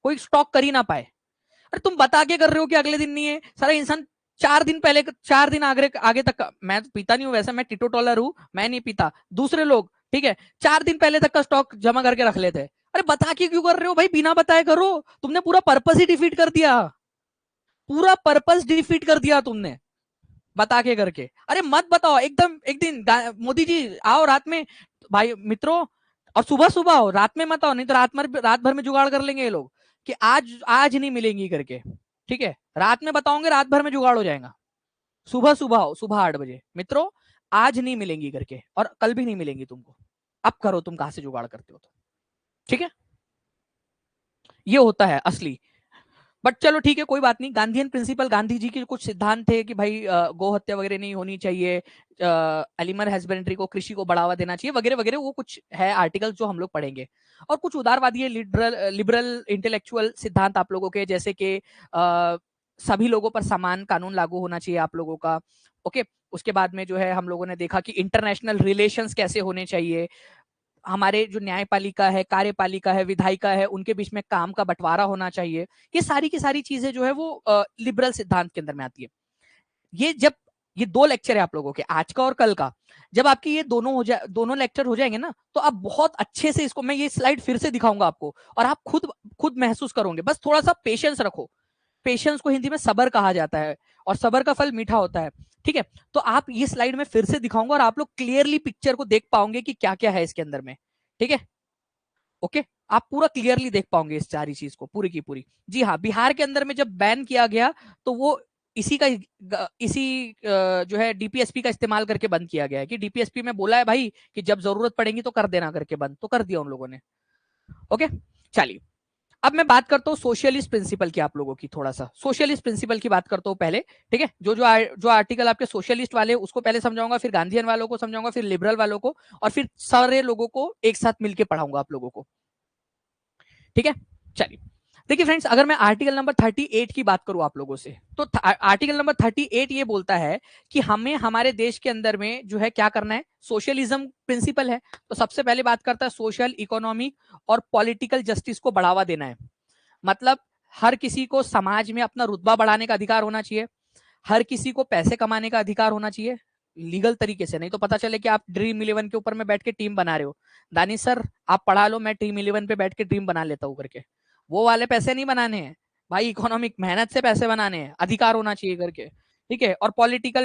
कोई स्टॉक कर ही ना पाए। अरे तुम बता के कर रहे हो कि अगले दिन नहीं है, सारा इंसान 4 दिन पहले, 4 दिन आगे आगे तक मैं तो पीता नहीं हूं वैसे, मैं टिटो टॉलर हूं, मैं नहीं पीता, दूसरे लोग ठीक है 4 दिन पहले तक का स्टॉक जमा करके रख लेते हैं। अरे बता के क्यों कर रहे हो भाई? बिना बताए करो, तुमने पूरा पर्पस ही डिफीट कर दिया, पूरा पर्पस डिफीट कर दिया तुमने बता के करके। अरे मत बताओ, एकदम एक दिन मोदी जी आओ रात में, भाई मित्रों, और सुबह सुबह आओ, रात में मत आओ, नहीं तो रात भर में जुगाड़ कर लेंगे ये लोग कि आज आज नहीं मिलेंगी करके। ठीक है, रात में बताओगे, रात भर में जुगाड़ हो जाएगा। सुबह सुबह आओ, सुबह 8 बजे, मित्रों आज नहीं मिलेंगी करके, और कल भी नहीं मिलेंगी तुमको। अब करो तुम कहां से जुगाड़ करते हो तो। ठीक है, ये होता है असली। बट चलो ठीक है, कोई बात नहीं। गांधीयन प्रिंसिपल, गांधी जी के कुछ सिद्धांत थे कि भाई गौ हत्या वगैरह नहीं होनी चाहिए, एनिमल हस्बेंड्री को, कृषि को बढ़ावा देना चाहिए वगैरह वगैरह, वो कुछ है आर्टिकल जो हम लोग पढ़ेंगे। और कुछ उदारवादी लिबरल लिबरल इंटेलेक्चुअल सिद्धांत आप लोगों के, जैसे कि सभी लोगों पर समान कानून लागू होना चाहिए आप लोगों का। ओके, उसके बाद में जो है हम लोगों ने देखा कि इंटरनेशनल रिलेशंस कैसे होने चाहिए, हमारे जो न्यायपालिका है, कार्यपालिका है, विधायिका है, उनके बीच में काम का बंटवारा होना चाहिए। ये सारी की सारी चीजें जो है वो लिबरल सिद्धांत के अंदर में आती है। ये जब ये 2 लेक्चर है आप लोगों के, आज का और कल का, जब आपकी ये दोनों लेक्चर हो जाएंगे ना, तो आप बहुत अच्छे से इसको, मैं ये स्लाइड फिर से दिखाऊंगा आपको, और आप खुद खुद महसूस करोगे। बस थोड़ा सा पेशेंस रखो। पेशेंस को हिंदी में सबर कहा जाता है, और सबर का फल मीठा होता है। ठीक है, तो आप ये स्लाइड में फिर से दिखाऊंगा और आप लोग क्लियरली पिक्चर को देख पाओगे कि क्या क्या है इसके अंदर में। ठीक है, ओके, आप पूरा क्लियरली देख पाओगे इस सारी चीज को पूरी की पूरी। जी हाँ, बिहार के अंदर में जब बैन किया गया, तो वो इसी का इसी जो है डीपीएसपी का इस्तेमाल करके बंद किया गया है, कि डीपीएसपी में बोला है भाई कि जब जरूरत पड़ेगी तो कर देना करके बंद, तो कर दिया उन लोगों ने। ओके, चलिए, अब मैं बात करता हूँ सोशलिस्ट प्रिंसिपल की आप लोगों की, थोड़ा सा सोशलिस्ट प्रिंसिपल की बात करता हूँ पहले। ठीक है, जो आर्टिकल आपके सोशलिस्ट वाले उसको पहले समझाऊंगा, फिर गांधीयन वालों को समझाऊंगा, फिर लिबरल वालों को, और फिर सारे लोगों को एक साथ मिलकर पढ़ाऊंगा आप लोगों को। ठीक है, चलिए, देखिए फ्रेंड्स, अगर मैं आर्टिकल नंबर 38 की बात करूं आप लोगों से, तो आर्टिकल नंबर 38 ये बोलता है कि हमें हमारे देश के अंदर में जो है क्या करना है, सोशलिज्म प्रिंसिपल है, तो सबसे पहले बात करता है सोशल, इकोनॉमिक और पॉलिटिकल जस्टिस को बढ़ावा देना है। मतलब हर किसी को समाज में अपना रुतबा बढ़ाने का अधिकार होना चाहिए, हर किसी को पैसे कमाने का अधिकार होना चाहिए लीगल तरीके से। नहीं तो पता चले कि आप ड्रीम इलेवन के ऊपर में बैठ के टीम बना रहे हो, दानिश सर आप पढ़ा लो, मैं ड्रीम इलेवन पे बैठ के टीम बना लेता हूँ करके, वो वाले पैसे नहीं बनाने हैं भाई, इकोनॉमिक मेहनत से पैसे बनाने हैं, अधिकार होना चाहिए करके। ठीक है, और पॉलिटिकल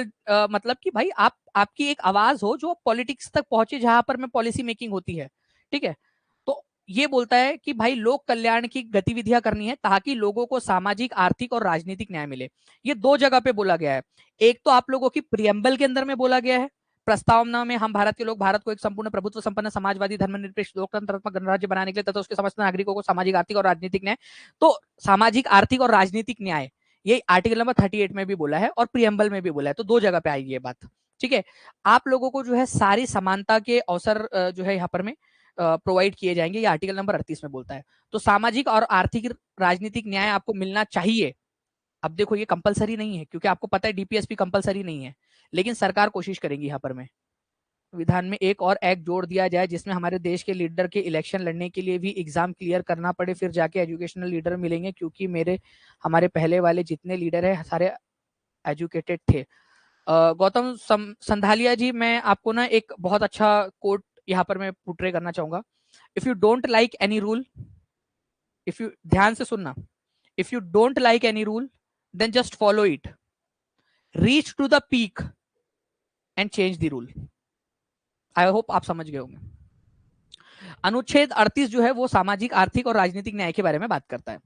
मतलब कि भाई आप, आपकी एक आवाज हो जो पॉलिटिक्स तक पहुंचे, जहां पर में पॉलिसी मेकिंग होती है। ठीक है, तो ये बोलता है कि भाई लोक कल्याण की गतिविधियां करनी है ताकि लोगों को सामाजिक, आर्थिक और राजनीतिक न्याय मिले। ये 2 जगह पे बोला गया है। एक तो आप लोगों की प्रियम्बल के अंदर में बोला गया है, प्रस्तावना में, हम भारत के लोग भारत को एक संपूर्ण प्रभुत्व संपन्न समाजवादी धर्मनिरपेक्ष लोकतंत्रात्मक गणराज्य बनाने के लिए तथा उसके समस्त नागरिकों को सामाजिक, आर्थिक और राजनीतिक न्याय। तो सामाजिक, आर्थिक और राजनीतिक न्याय ये आर्टिकल नंबर 38 में भी बोला है और प्रियम्बल में भी बोला है, तो दो जगह पे आएगी ये बात। ठीक है, आप लोगों को जो है सारी समानता के अवसर जो है यहाँ पर में प्रोवाइड किए जाएंगे, ये आर्टिकल नंबर 38 में बोलता है। तो सामाजिक और आर्थिक राजनीतिक न्याय आपको मिलना चाहिए। अब देखो ये कंपलसरी नहीं है, क्योंकि आपको पता है डीपीएसपी कंपलसरी नहीं है, लेकिन सरकार कोशिश करेगी यहाँ पर में विधान में एक और एक्ट जोड़ दिया जाए जिसमें हमारे देश के लीडर के इलेक्शन लड़ने के लिए भी एग्जाम क्लियर करना पड़े, फिर जाके एजुकेशनल लीडर मिलेंगे, क्योंकि हमारे पहले वाले जितने लीडर है सारे एजुकेटेड थे। गौतम संधालिया जी, मैं आपको ना एक बहुत अच्छा कोट यहाँ पर मैं पुट्रे करना चाहूंगा। If you don't like any rule, if you, ध्यान से सुनना, if you don't like any rule then just follow it, reach to the peak and change the rule. I hope आप समझ गए होंगे। अनुच्छेद 38 जो है वो सामाजिक, आर्थिक और राजनीतिक न्याय के बारे में बात करता है।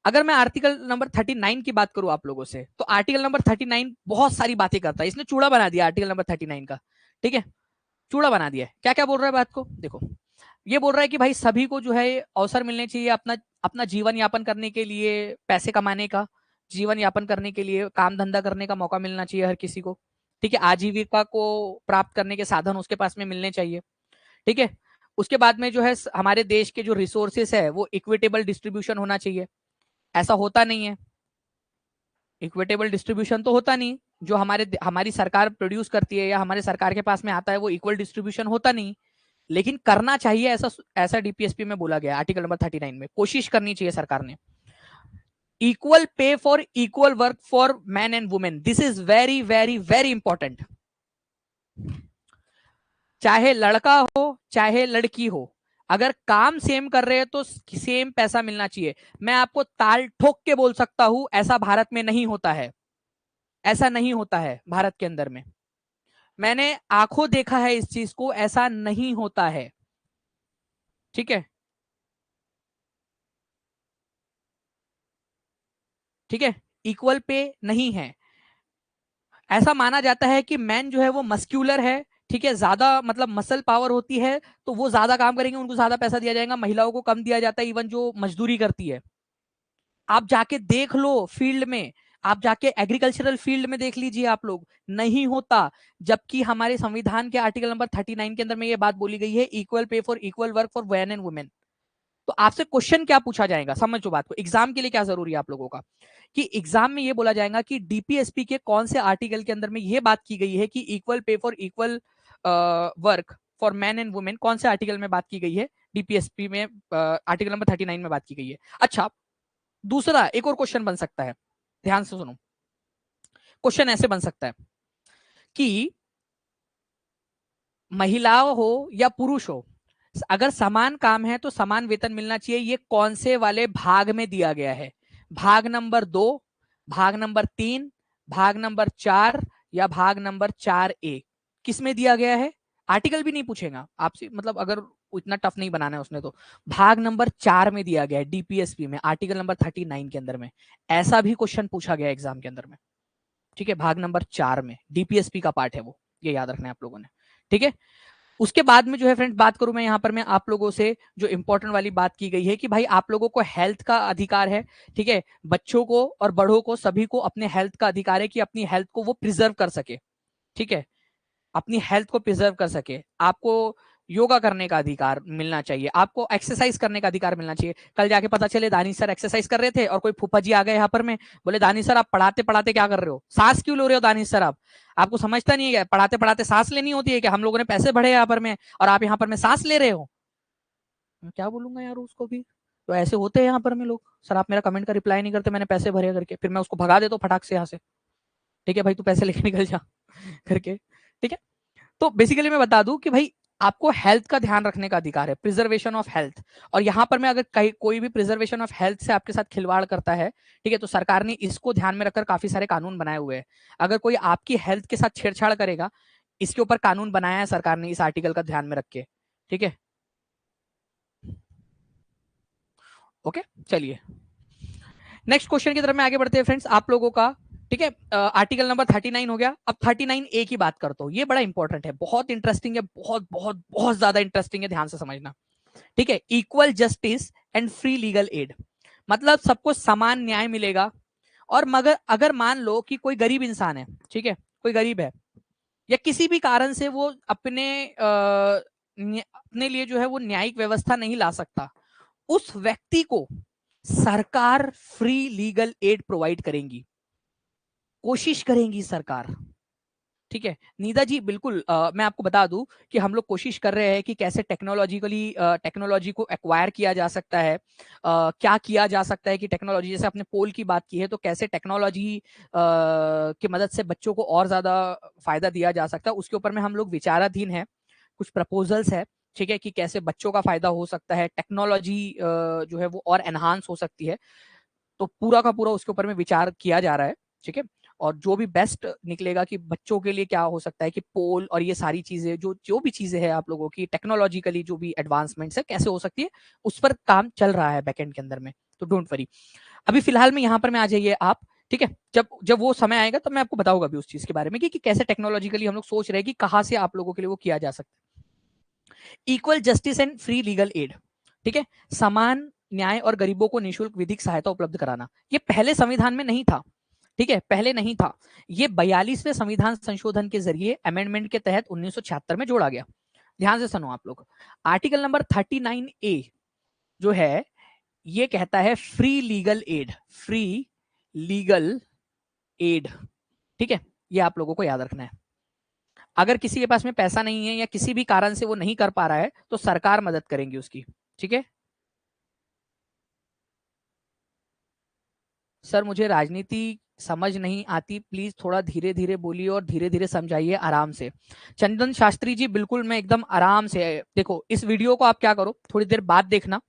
अगर मैं आर्टिकल नंबर 39 की बात करूं आप लोगों से, तो आर्टिकल नंबर 39 बहुत सारी बातें करता है, इसने चूड़ा बना दिया आर्टिकल नंबर 39 का। ठीक है, चूड़ा बना दिया है। क्या क्या बोल रहा है बात को देखो, ये बोल रहा है कि भाई सभी को जो है अवसर मिलने चाहिए अपना अपना जीवन यापन करने के लिए, पैसे कमाने का, जीवन यापन करने के लिए काम धंधा करने का मौका मिलना चाहिए हर किसी को। ठीक है, आजीविका को प्राप्त करने के साधन उसके पास में मिलने चाहिए। ठीक है, उसके बाद में जो है हमारे देश के जो रिसोर्सेस है वो इक्विटेबल डिस्ट्रीब्यूशन होना चाहिए। ऐसा होता नहीं है, इक्विटेबल डिस्ट्रीब्यूशन तो होता नहीं, जो हमारी सरकार प्रोड्यूस करती है या हमारे सरकार के पास में आता है वो इक्वल डिस्ट्रीब्यूशन होता नहीं, लेकिन करना चाहिए, ऐसा ऐसा डीपीएसपी में बोला गया आर्टिकल नंबर 39 में, कोशिश करनी चाहिए सरकार ने। Equal pay for equal work for man and women, this is very very very important. चाहे लड़का हो चाहे लड़की हो, अगर काम सेम कर रहे हैं तो सेम पैसा मिलना चाहिए। मैं आपको ताल ठोक के बोल सकता हूं ऐसा भारत में नहीं होता है, ऐसा नहीं होता है भारत के अंदर में, मैंने आंखों देखा है इस चीज को, ऐसा नहीं होता है। ठीक है, ठीक है, इक्वल पे नहीं है। ऐसा माना जाता है कि मैन जो है वो मस्क्यूलर है, ठीक है, ज्यादा मतलब मसल पावर होती है, तो वो ज्यादा काम करेंगे, उनको ज्यादा पैसा दिया जाएगा, महिलाओं को कम दिया जाता है, इवन जो मजदूरी करती है। आप जाके देख लो फील्ड में, आप जाके एग्रीकल्चरल फील्ड में देख लीजिए आप लोग, नहीं होता। जबकि हमारे संविधान के आर्टिकल नंबर 39 के अंदर में ये बात बोली गई है, equal pay for equal work for man and women. तो आपसे क्वेश्चन क्या पूछा जाएगा, समझो बात को, एग्जाम के लिए क्या जरूरी है आप लोगों का, कि एग्जाम में ये बोला जाएगा कि डीपीएसपी के कौन से आर्टिकल के अंदर में ये बात की गई है कि equal pay for equal work for man and women, कौन से आर्टिकल में बात की गई है डीपीएसपी में, आर्टिकल नंबर 39 में बात की गई है। अच्छा, दूसरा एक और क्वेश्चन बन सकता है, ध्यान से सुनो, क्वेश्चन ऐसे बन सकता है कि महिला हो या पुरुष हो, अगर समान काम है तो समान वेतन मिलना चाहिए, ये कौन से वाले भाग में दिया गया है, भाग नंबर 2, भाग नंबर 3, भाग नंबर 4 या भाग नंबर 4A, किस में दिया गया है? आर्टिकल भी नहीं पूछेगा आपसे, मतलब अगर इतना टफ नहीं बनाना है उसने तो, भाग नंबर 4 में दिया गया है डीपीएसपी में, आर्टिकल नंबर 39 के अंदर में ऐसा भी क्वेश्चन पूछा गया एग्जाम के अंदर में। ठीक है, भाग नंबर 4 में डीपीएसपी का पार्ट है वो, ये याद रखना है आप लोगों ने। ठीक है, उसके बाद में जो है फ्रेंड्स बात करूं मैं यहाँ पर, मैं आप लोगों से जो इंपॉर्टेंट वाली बात की गई है कि भाई आप लोगों को हेल्थ का अधिकार है। ठीक है, बच्चों को और बड़ों को सभी को अपने हेल्थ का अधिकार है कि अपनी हेल्थ को वो प्रिजर्व कर सके। ठीक है, अपनी हेल्थ को प्रिजर्व कर सके, आपको योगा करने का अधिकार मिलना चाहिए, आपको एक्सरसाइज करने का अधिकार मिलना चाहिए। कल जाके पता चले दानिश सर एक्सरसाइज कर रहे थे और कोई फूफा जी आ गए यहाँ पर में, बोले दानिश सर आप पढ़ाते पढ़ाते क्या कर रहे हो, सांस क्यों ले रहे हो दानिश सर आप, आपको समझता नहीं है पढ़ाते पढ़ाते सांस लेनी होती है, कि हम लोगों ने पैसे भरे यहाँ पर में और आप यहाँ पर में सांस ले रहे हो। मैं क्या बोलूंगा यार उसको भी, तो ऐसे होते हैं यहाँ पर में लोग, सर आप मेरा कमेंट का रिप्लाई नहीं करते, मैंने पैसे भरे करके, फिर मैं उसको भगा देता हूँ फटाक से यहाँ से, ठीक है भाई तू पैसे लेके निकल जा करके। ठीक है, तो बेसिकली मैं बता दूं कि भाई आपको हेल्थ का ध्यान रखने का अधिकार है, प्रिजर्वेशन ऑफ हेल्थ, और यहां पर मैं अगर कोई भी प्रिजर्वेशन ऑफ हेल्थ से आपके साथ खिलवाड़ करता है, ठीक है, तो सरकार ने इसको ध्यान में रखकर काफी सारे कानून बनाए हुए हैं। अगर कोई आपकी हेल्थ के साथ छेड़छाड़ करेगा, इसके ऊपर कानून बनाया है सरकार ने इस आर्टिकल का ध्यान में रख के। ठीक है, ओके, चलिए नेक्स्ट क्वेश्चन की तरफ में आगे बढ़ते हैं फ्रेंड्स आप लोगों का। ठीक है, आर्टिकल नंबर 39 हो गया, अब 39A की बात करता हूं, ये बड़ा इंपॉर्टेंट है, बहुत इंटरेस्टिंग है, बहुत बहुत बहुत ज्यादा इंटरेस्टिंग है, ध्यान से समझना। ठीक है, equal justice and free legal add, मतलब सबको समान न्याय मिलेगा और मगर अगर मान लो कि कोई गरीब इंसान है, ठीक है, कोई गरीब है या किसी भी कारण से वो अपने लिए जो है वो न्यायिक व्यवस्था नहीं ला सकता, उस व्यक्ति को सरकार फ्री लीगल एड प्रोवाइड करेंगी, कोशिश करेंगी सरकार। ठीक है नीदा जी, बिल्कुल मैं आपको बता दूं कि हम लोग कोशिश कर रहे हैं कि कैसे टेक्नोलॉजी को एक्वायर किया जा सकता है, क्या किया जा सकता है कि टेक्नोलॉजी, जैसे आपने पोल की बात की है, तो कैसे टेक्नोलॉजी की मदद से बच्चों को और ज्यादा फायदा दिया जा सकता है, उसके ऊपर में हम लोग विचाराधीन है, कुछ प्रपोजल्स है, ठीक है, कि कैसे बच्चों का फायदा हो सकता है, टेक्नोलॉजी जो है वो और एनहांस हो सकती है, तो पूरा का पूरा उसके ऊपर में विचार किया जा रहा है। ठीक है, और जो भी बेस्ट निकलेगा कि बच्चों के लिए क्या हो सकता है कि पोल और ये सारी चीजें जो जो भी चीजें हैं आप लोगों की टेक्नोलॉजिकली जो भी एडवांसमेंट्स है कैसे हो सकती है, उस पर काम चल रहा है बैकएंड के अंदर में, तो डोंट वरी। अभी फिलहाल में यहाँ पर मैं आ जाइए आप, ठीक है, जब जब वो समय आएगा तब मैं आपको बताऊंगा भी उस चीज के बारे में कि कैसे टेक्नोलॉजिकली हम लोग सोच रहे हैं कि कहाँ से आप लोगों के लिए वो किया जा सकता है। Equal justice and free legal add, ठीक है, समान न्याय और गरीबों को निःशुल्क विधिक सहायता उपलब्ध कराना, ये पहले संविधान में नहीं था, ठीक है, पहले नहीं था, ये 42वें संविधान संशोधन के जरिए अमेंडमेंट के तहत 1976 में जोड़ा गया। ध्यान से सुनो आप लोग, आर्टिकल नंबर 39A जो है ये कहता है free legal add, free legal add, ठीक है, ये आप लोगों को याद रखना है। अगर किसी के पास में पैसा नहीं है या किसी भी कारण से वो नहीं कर पा रहा है तो सरकार मदद करेंगी उसकी, ठीक है। सर मुझे राजनीति समझ नहीं आती, प्लीज थोड़ा धीरे धीरे बोलिए और धीरे धीरे समझाइए आराम से। चंदन शास्त्री जी बिल्कुल, मैं एकदम आराम से, देखो इस वीडियो को आप क्या करो थोड़ी देर बाद देखना,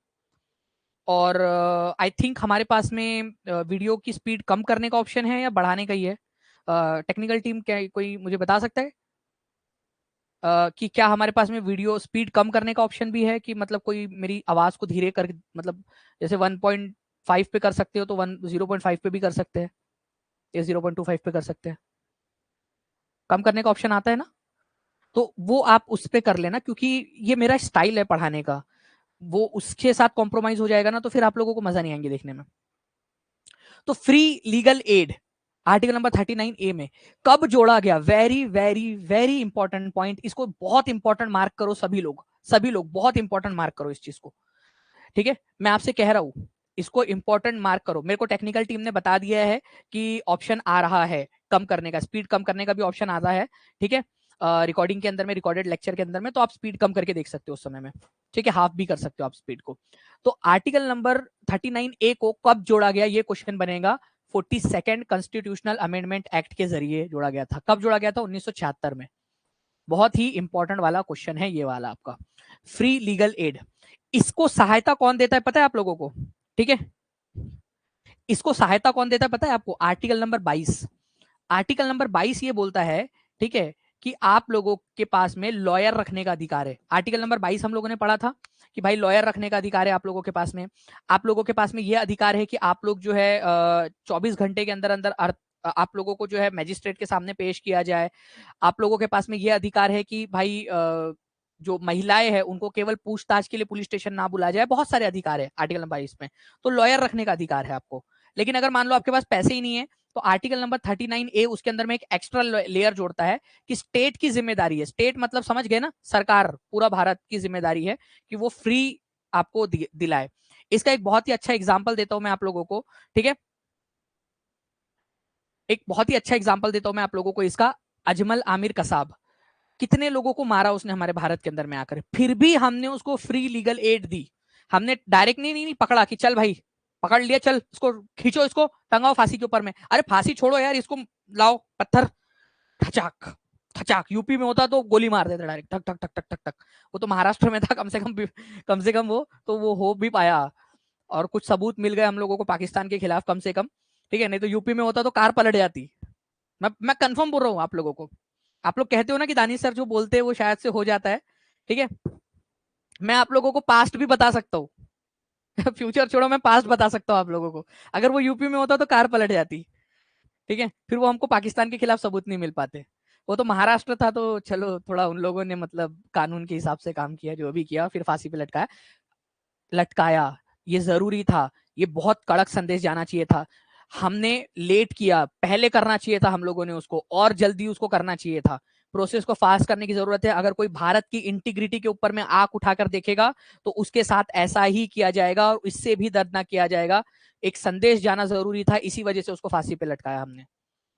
और आई थिंक हमारे पास में वीडियो की स्पीड कम करने का ऑप्शन है या बढ़ाने का ही है, टेक्निकल टीम क्या कोई मुझे बता सकता है कि क्या हमारे पास में वीडियो स्पीड कम करने का ऑप्शन भी है, कि मतलब कोई मेरी आवाज को धीरे कर, मतलब जैसे 1.5 पे कर सकते हो तो 0.5 पे भी कर सकते हैं, या 0.25 पे कर सकते हैं, कम करने का ऑप्शन आता है ना, तो वो आप उस पे कर लेना, क्योंकि ये मेरा स्टाइल है पढ़ाने का, वो उसके साथ कॉम्प्रोमाइज हो जाएगा ना तो फिर आप लोगों को मजा नहीं आएंगे देखने में। तो free legal add article number 39A में कब जोड़ा गया, very very very important point, इसको बहुत इंपॉर्टेंट मार्क करो सभी लोग, सभी लोग बहुत इंपॉर्टेंट मार्क करो इस चीज को, ठीक है, मैं आपसे कह रहा हूं इसको इंपॉर्टेंट मार्क करो। मेरे को टेक्निकल टीम ने बता दिया है कि ऑप्शन आ रहा है कम करने का, स्पीड कम करने का भी ऑप्शन आता है, ठीक है, रिकॉर्डिंग के अंदर में, रिकॉर्डेड लेक्चर के अंदर में, तो आप स्पीड कम करके देख सकते हो उस समय में, ठीक है, हाफ भी कर सकते हो आप स्पीड को। तो आर्टिकल नंबर 39A को कब जोड़ा गया ये क्वेश्चन बनेगा, 42nd कॉन्स्टिट्यूशनल अमेंडमेंट एक्ट के जरिए जोड़ा गया था। कब जोड़ा गया था, 1976 में। बहुत ही इंपॉर्टेंट वाला क्वेश्चन है ये वाला आपका, फ्री लीगल एड। इसको सहायता कौन देता है पता है आप लोगों को, ठीक है, इसको सहायता कौन देता है पता है आपको, आर्टिकल नंबर 22, आर्टिकल नंबर 22 ये बोलता है, ठीक है, कि आप लोगों के पास में लॉयर रखने का अधिकार है। आर्टिकल नंबर 22 हम लोगों ने पढ़ा था कि भाई लॉयर रखने का अधिकार है आप लोगों के पास में, आप लोगों के पास में ये अधिकार है कि आप लोग जो है 24 घंटे के अंदर अंदर आप लोगों को जो है मैजिस्ट्रेट के सामने पेश किया जाए। आप लोगों के पास में ये अधिकार है कि भाई जो महिलाएं हैं उनको केवल पूछताछ के लिए पुलिस स्टेशन ना बुलाया जाए, बहुत सारे अधिकार है आर्टिकल नंबर 22 में, तो लॉयर रखने का अधिकार है आपको। लेकिन अगर मान लो आपके पास पैसे ही नहीं है तो आर्टिकल नंबर 39A उसके अंदर में एक एक्स्ट्रा लेयर जोड़ता है कि स्टेट की जिम्मेदारी है, स्टेट मतलब समझ गए ना, सरकार, पूरा भारत की जिम्मेदारी है कि वो फ्री आपको दिलाए। इसका एक बहुत ही अच्छा एग्जाम्पल देता हूं मैं आप लोगों को, ठीक है, एक बहुत ही अच्छा एग्जाम्पल देता हूं मैं आप लोगों को इसका, अजमल आमिर कसाब, कितने लोगों को मारा उसने हमारे भारत के अंदर में आकर, फिर भी हमने उसको फ्री लीगल एड दी। हमने डायरेक्ट नहीं पकड़ा कि चल भाई पकड़ लिया, चल इसको खींचो, इसको टंगाओ फांसी के ऊपर में, अरे फांसी छोड़ो यार, इसको लाओ पत्थर, ठचाक ठचाक, यूपी में होता तो गोली मार देता डायरेक्ट, ठक ठक ठक ठक ठक ठक। वो तो महाराष्ट्र में था, कम से कम वो तो वो हो भी पाया, और कुछ सबूत मिल गए हम लोगों को पाकिस्तान के खिलाफ कम से कम, ठीक है, नहीं तो यूपी में होता तो कार पलट जाती। मैं कंफर्म बोल रहा हूँ आप लोगों को। आप लोग कहते हो ना कि दानिश सर जो बोलते हैं वो शायद से हो जाता है, ठीक है, मैं आप लोगों को पास्ट भी बता सकता हूँ। फ्यूचर छोड़ो, मैं पास्ट बता सकता हूँ आप लोगों को, अगर वो यूपी में होता तो कार पलट जाती, ठीक है, फिर वो हमको पाकिस्तान के खिलाफ सबूत नहीं मिल पाते। वो तो महाराष्ट्र था तो चलो थोड़ा उन लोगों ने मतलब कानून के हिसाब से काम किया, जो भी किया, फिर फांसी पे लटकाया, ये जरूरी था, ये बहुत कड़क संदेश जाना चाहिए था। हमने लेट किया, पहले करना चाहिए था हम लोगों ने उसको, और जल्दी उसको करना चाहिए था। प्रोसेस को फास्ट करने की जरूरत है। अगर कोई भारत की इंटीग्रिटी के ऊपर में आंख उठाकर देखेगा तो उसके साथ ऐसा ही किया जाएगा और इससे भी दर्दनाक किया जाएगा। एक संदेश जाना जरूरी था, इसी वजह से उसको फांसी पे लटकाया हमने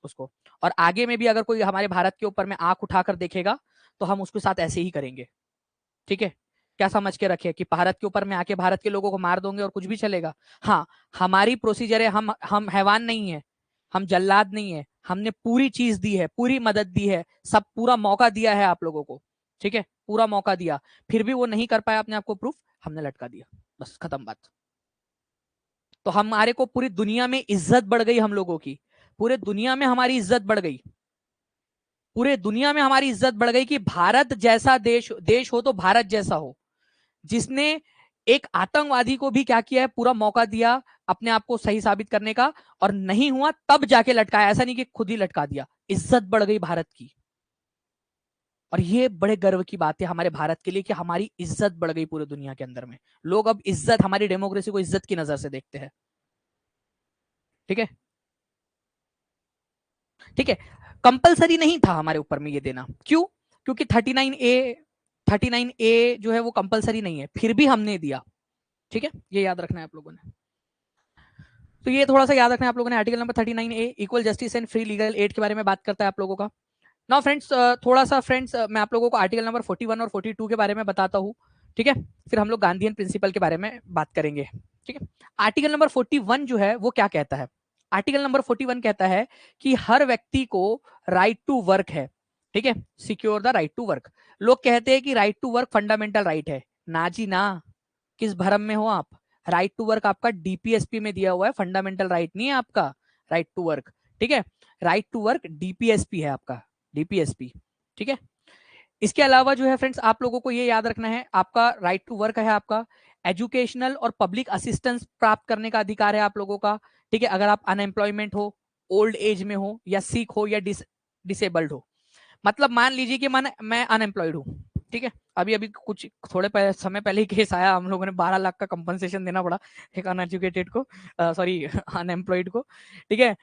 उसको। और आगे में भी अगर कोई हमारे भारत के ऊपर में आंख उठाकर देखेगा तो हम उसके साथ ऐसे ही करेंगे। ठीक है, क्या समझ के रखे कि भारत के ऊपर में आके भारत के लोगों को मार दोगे और कुछ भी चलेगा? हाँ, हमारी प्रोसीजर है, हम हैवान नहीं है, हम जल्लाद नहीं है, हमने पूरी चीज दी है, पूरी मदद दी है, सब पूरा मौका दिया है आप लोगों को। ठीक है, पूरा मौका दिया, फिर भी वो नहीं कर पाया अपने आप को प्रूफ, हमने लटका दिया, बस खत्म बात। तो हमारे को पूरी दुनिया में इज्जत बढ़ गई हम लोगों की, पूरे दुनिया में हमारी इज्जत बढ़ गई, पूरे दुनिया में हमारी इज्जत बढ़ गई कि भारत जैसा देश हो तो भारत जैसा हो, जिसने एक आतंकवादी को भी क्या किया है, पूरा मौका दिया अपने आप को सही साबित करने का, और नहीं हुआ तब जाके लटकाया, ऐसा नहीं कि खुद ही लटका दिया। इज्जत बढ़ गई भारत की, और ये बड़े गर्व की बात है हमारे भारत के लिए कि हमारी इज्जत बढ़ गई पूरी दुनिया के अंदर में। लोग अब इज्जत, हमारी डेमोक्रेसी को इज्जत की नजर से देखते हैं। ठीक है, ठीक है, कंपलसरी नहीं था हमारे ऊपर में ये देना। क्यों? क्योंकि 39A जो है वो कंपलसरी नहीं है, फिर भी हमने दिया। ठीक है, ये याद रखना है आप लोगों ने। तो ये थोड़ा सा याद रखना है आप लोगों ने। Article number 39A equal justice and free legal add के बारे में बात करता है आप लोगों का। नाउ फ्रेंड्स, थोड़ा सा फ्रेंड्स मैं आप लोगों को आर्टिकल नंबर 41 और 42 के बारे में बताता हूँ। ठीक है, फिर हम लोग गांधीयन प्रिंसिपल के बारे में बात करेंगे। ठीक है, आर्टिकल नंबर 41 जो है वो क्या कहता है? आर्टिकल नंबर 41 कहता है कि हर व्यक्ति को राइट टू वर्क है। ठीक है, secure the right to work. लोग कहते हैं कि right to work fundamental right है। ना जी ना, किस भरम में हो आप? राइट टू वर्क आपका डीपीएसपी में दिया हुआ है, फंडामेंटल राइट नहीं है आपका राइट टू वर्क। ठीक है, राइट टू वर्क डीपीएसपी है आपका, डीपीएसपी। ठीक है, इसके अलावा जो है फ्रेंड्स आप लोगों को ये याद रखना है, आपका राइट टू वर्क है, आपका एजुकेशनल और पब्लिक असिस्टेंस प्राप्त करने का अधिकार है आप लोगों का। ठीक है, अगर आप अनएम्प्लॉयमेंट हो, ओल्ड एज में हो, या सिक हो, या डिसेबल्ड हो। मतलब मान लीजिए कि मैं अनएम्प्लॉयड हूँ। ठीक है, अभी अभी कुछ थोड़े समय पहले ही केस आया, हम लोगों ने 12 लाख का कंपनसेशन देना पड़ा एक अनएजुकेटेड को, सॉरी अनएम्प्लॉयड को। ठीक है,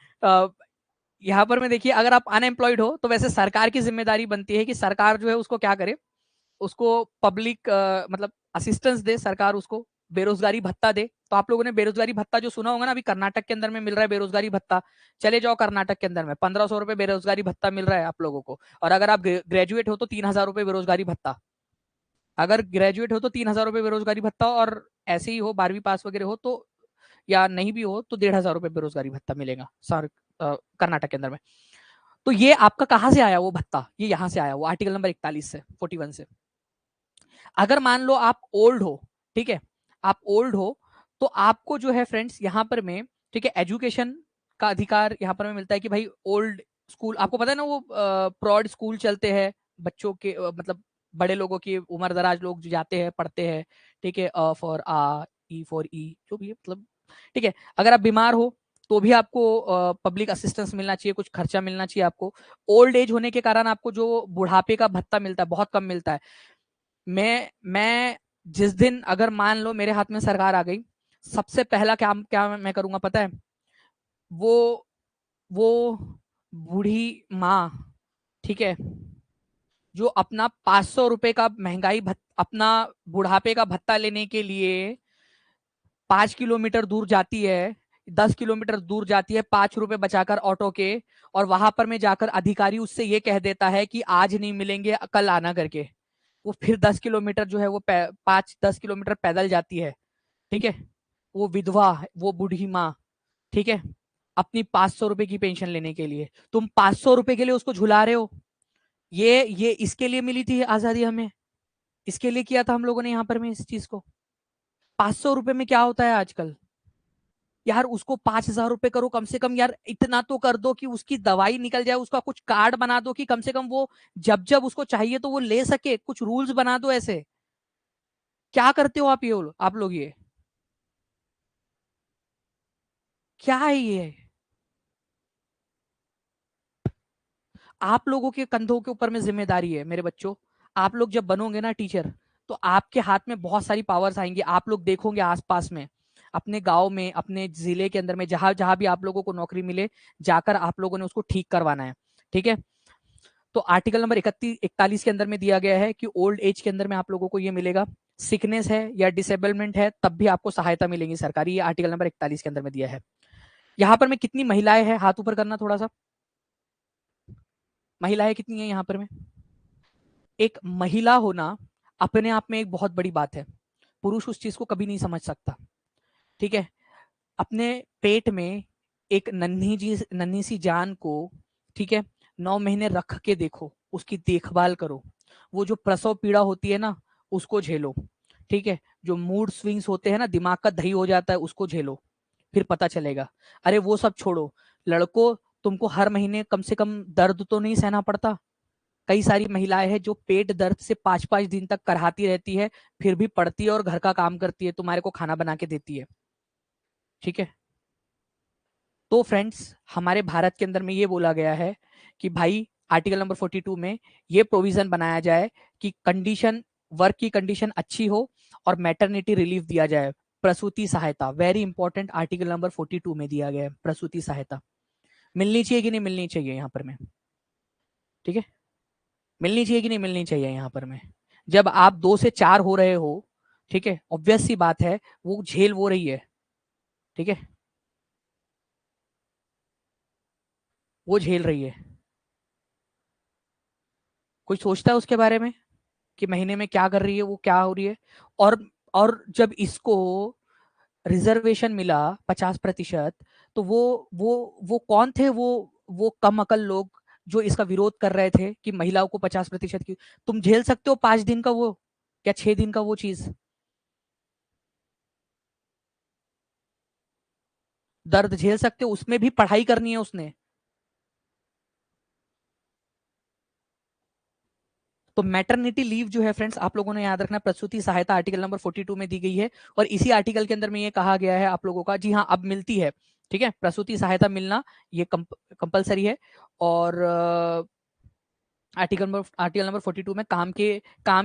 यहाँ पर में देखिए, अगर आप अनएम्प्लॉयड हो तो वैसे सरकार की जिम्मेदारी बनती है कि सरकार जो है उसको क्या करे, उसको पब्लिक मतलब असिस्टेंस दे सरकार, उसको बेरोजगारी भत्ता दे। तो आप लोगों ने बेरोजगारी भत्ता जो सुना होगा ना, अभी कर्नाटक के अंदर में मिल रहा है बेरोजगारी भत्ता। चले जाओ कर्नाटक के अंदर में 1500 रुपए बेरोजगारी भत्ता मिल रहा है आप लोगों को। और अगर आप ग्रेजुएट हो तो 3000 रुपए बेरोजगारी भत्ता। अगर ग्रेजुएट हो तो 3000 रुपए बेरोजगारी भत्ता, और ऐसे ही हो 12वीं पास वगैरह हो तो, या नहीं भी हो तो 1500 रुपए बेरोजगारी भत्ता मिलेगा सर कर्नाटक के अंदर में। तो ये आपका कहाँ से आया वो भत्ता? ये यहाँ से आया, वो आर्टिकल नंबर 41 से, 41 से। अगर मान लो आप ओल्ड हो, ठीक है, आप ओल्ड हो, तो आपको जो है फ्रेंड्स यहाँ पर में, ठीक है, एजुकेशन का अधिकार यहाँ पर में मिलता है कि भाई ओल्ड स्कूल, आपको पता है ना वो प्रॉड स्कूल चलते हैं बच्चों के, मतलब बड़े लोगों की उम्र दराज लोग जो जाते हैं पढ़ते हैं। ठीक है, a for uh, E for ई, जो भी है मतलब। ठीक है, अगर आप बीमार हो तो भी आपको पब्लिक असिस्टेंस मिलना चाहिए, कुछ खर्चा मिलना चाहिए आपको। ओल्ड एज होने के कारण आपको जो बुढ़ापे का भत्ता मिलता है बहुत कम मिलता है। मैं जिस दिन अगर मान लो मेरे हाथ में सरकार आ गई, सबसे पहला क्या क्या मैं करूंगा पता है? वो वो बूढ़ी माँ, ठीक है, जो अपना 500 रुपए का महंगाई अपना बुढ़ापे का भत्ता लेने के लिए 5 किलोमीटर दूर जाती है, 10 किलोमीटर दूर जाती है 5 रुपए बचाकर ऑटो के, और वहां पर में जाकर अधिकारी उससे ये कह देता है कि आज नहीं मिलेंगे कल आना करके। वो फिर 10 किलोमीटर जो है वो 5-10 किलोमीटर पैदल जाती है। ठीक है, वो विधवा, वो बूढ़ी माँ, ठीक है, अपनी 500 रुपए की पेंशन लेने के लिए। तुम 500 रुपए के लिए उसको झुला रहे हो। ये इसके लिए मिली थी आजादी हमें, इसके लिए किया था हम लोगों ने यहाँ पर में इस चीज को। 500 रुपए में क्या होता है आजकल? यार उसको 5000 रुपए करो कम से कम, यार इतना तो कर दो कि उसकी दवाई निकल जाए, उसका कुछ कार्ड बना दो कि कम से कम वो जब जब उसको चाहिए तो वो ले सके, कुछ रूल्स बना दो ऐसे। क्या करते हो आप, ये आप लोग ये क्या है ये? आप लोगों के कंधों के ऊपर में जिम्मेदारी है मेरे बच्चों। आप लोग जब बनोगे ना टीचर, तो आपके हाथ में बहुत सारी पावर्स आएंगी। आप लोग देखोगे आसपास में, अपने गांव में, अपने जिले के अंदर में, जहां जहां भी आप लोगों को नौकरी मिले, जाकर आप लोगों ने उसको ठीक करवाना है। ठीक है, तो आर्टिकल नंबर 41 के अंदर में दिया गया है कि ओल्ड एज के अंदर में आप लोगों को ये मिलेगा, सिकनेस है या डिसेबलमेंट है तब भी आपको सहायता मिलेगी सरकारी, ये आर्टिकल नंबर 41 के अंदर में दिया है। यहाँ पर में कितनी महिलाएं हैं, हाथ ऊपर करना थोड़ा सा, महिलाएं कितनी है यहाँ पर में? एक महिला होना अपने आप में एक बहुत बड़ी बात है, पुरुष उस चीज को कभी नहीं समझ सकता। ठीक है, अपने पेट में एक नन्ही सी जान को, ठीक है, 9 महीने रख के देखो, उसकी देखभाल करो, वो जो प्रसव पीड़ा होती है ना उसको झेलो। ठीक है, जो मूड स्विंग्स होते हैं ना, दिमाग का दही हो जाता है, उसको झेलो, फिर पता चलेगा। अरे वो सब छोड़ो, लड़कों, तुमको हर महीने कम से कम दर्द तो नहीं सहना पड़ता? कई सारी महिलाएं हैं जो पेट दर्द से 5-5 दिन तक कराहती रहती है, फिर भी पढ़ती है और घर का काम करती है, तुम्हारे को खाना बना के देती है। ठीक है, तो फ्रेंड्स हमारे भारत के अंदर में ये बोला गया है कि भाई आर्टिकल नंबर 42 में ये प्रोविजन बनाया जाए कि कंडीशन, वर्क की कंडीशन अच्छी हो और मैटरनिटी रिलीफ दिया जाए, प्रसूति सहायता, वेरी इंपॉर्टेंट, आर्टिकल नंबर 42 में दिया गया है, प्रसूति सहायता मिलनी चाहिए कि नहीं मिलनी चाहिए यहाँ पर में? ठीक है, मिलनी चाहिए कि नहीं मिलनी चाहिए यहाँ पर में? जब आप 2 से 4 हो रहे हो, ठीक है, ऑब्वियस सी बात है वो झेल वो रही है। ठीक है, वो झेल रही है, कोई सोचता है उसके बारे में कि महीने में क्या कर रही है, वो क्या हो रही है? और और जब इसको रिजर्वेशन मिला 50%, तो वो कौन थे, वो कम अकल लोग जो इसका विरोध कर रहे थे कि महिलाओं को 50% की, तुम झेल सकते हो 5 दिन का वो, क्या 6 दिन का वो चीज, दर्द झेल सकते हो? उसमें भी पढ़ाई करनी है उसने। तो मैटरनिटी लीव जो है फ्रेंड्स, आप लोगों ने याद रखना, प्रसूति सहायता आर्टिकल नंबर 42 में दी गई है, और इसी आर्टिकल के अंदर में ये कहा गया है आप लोगों का, जी हाँ अब मिलती है। ठीक है, प्रसूति सहायता मिलना ये कंपलसरी है। और आर्टिकल नंबर 42 में काम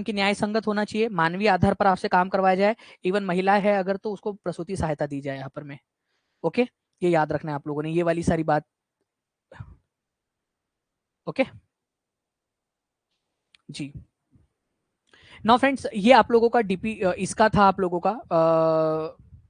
के न्याय संगत होना चाहिए, मानवीय आधार पर आपसे काम करवाया जाए, इवन महिला है अगर तो उसको प्रसूति सहायता दी जाए यहाँ पर में। ओके, ये याद रखना है आप लोगों ने, ये वाली सारी बात। ओके जी, नाउ फ्रेंड्स ये आप लोगों का डीपी इसका था, आप लोगों का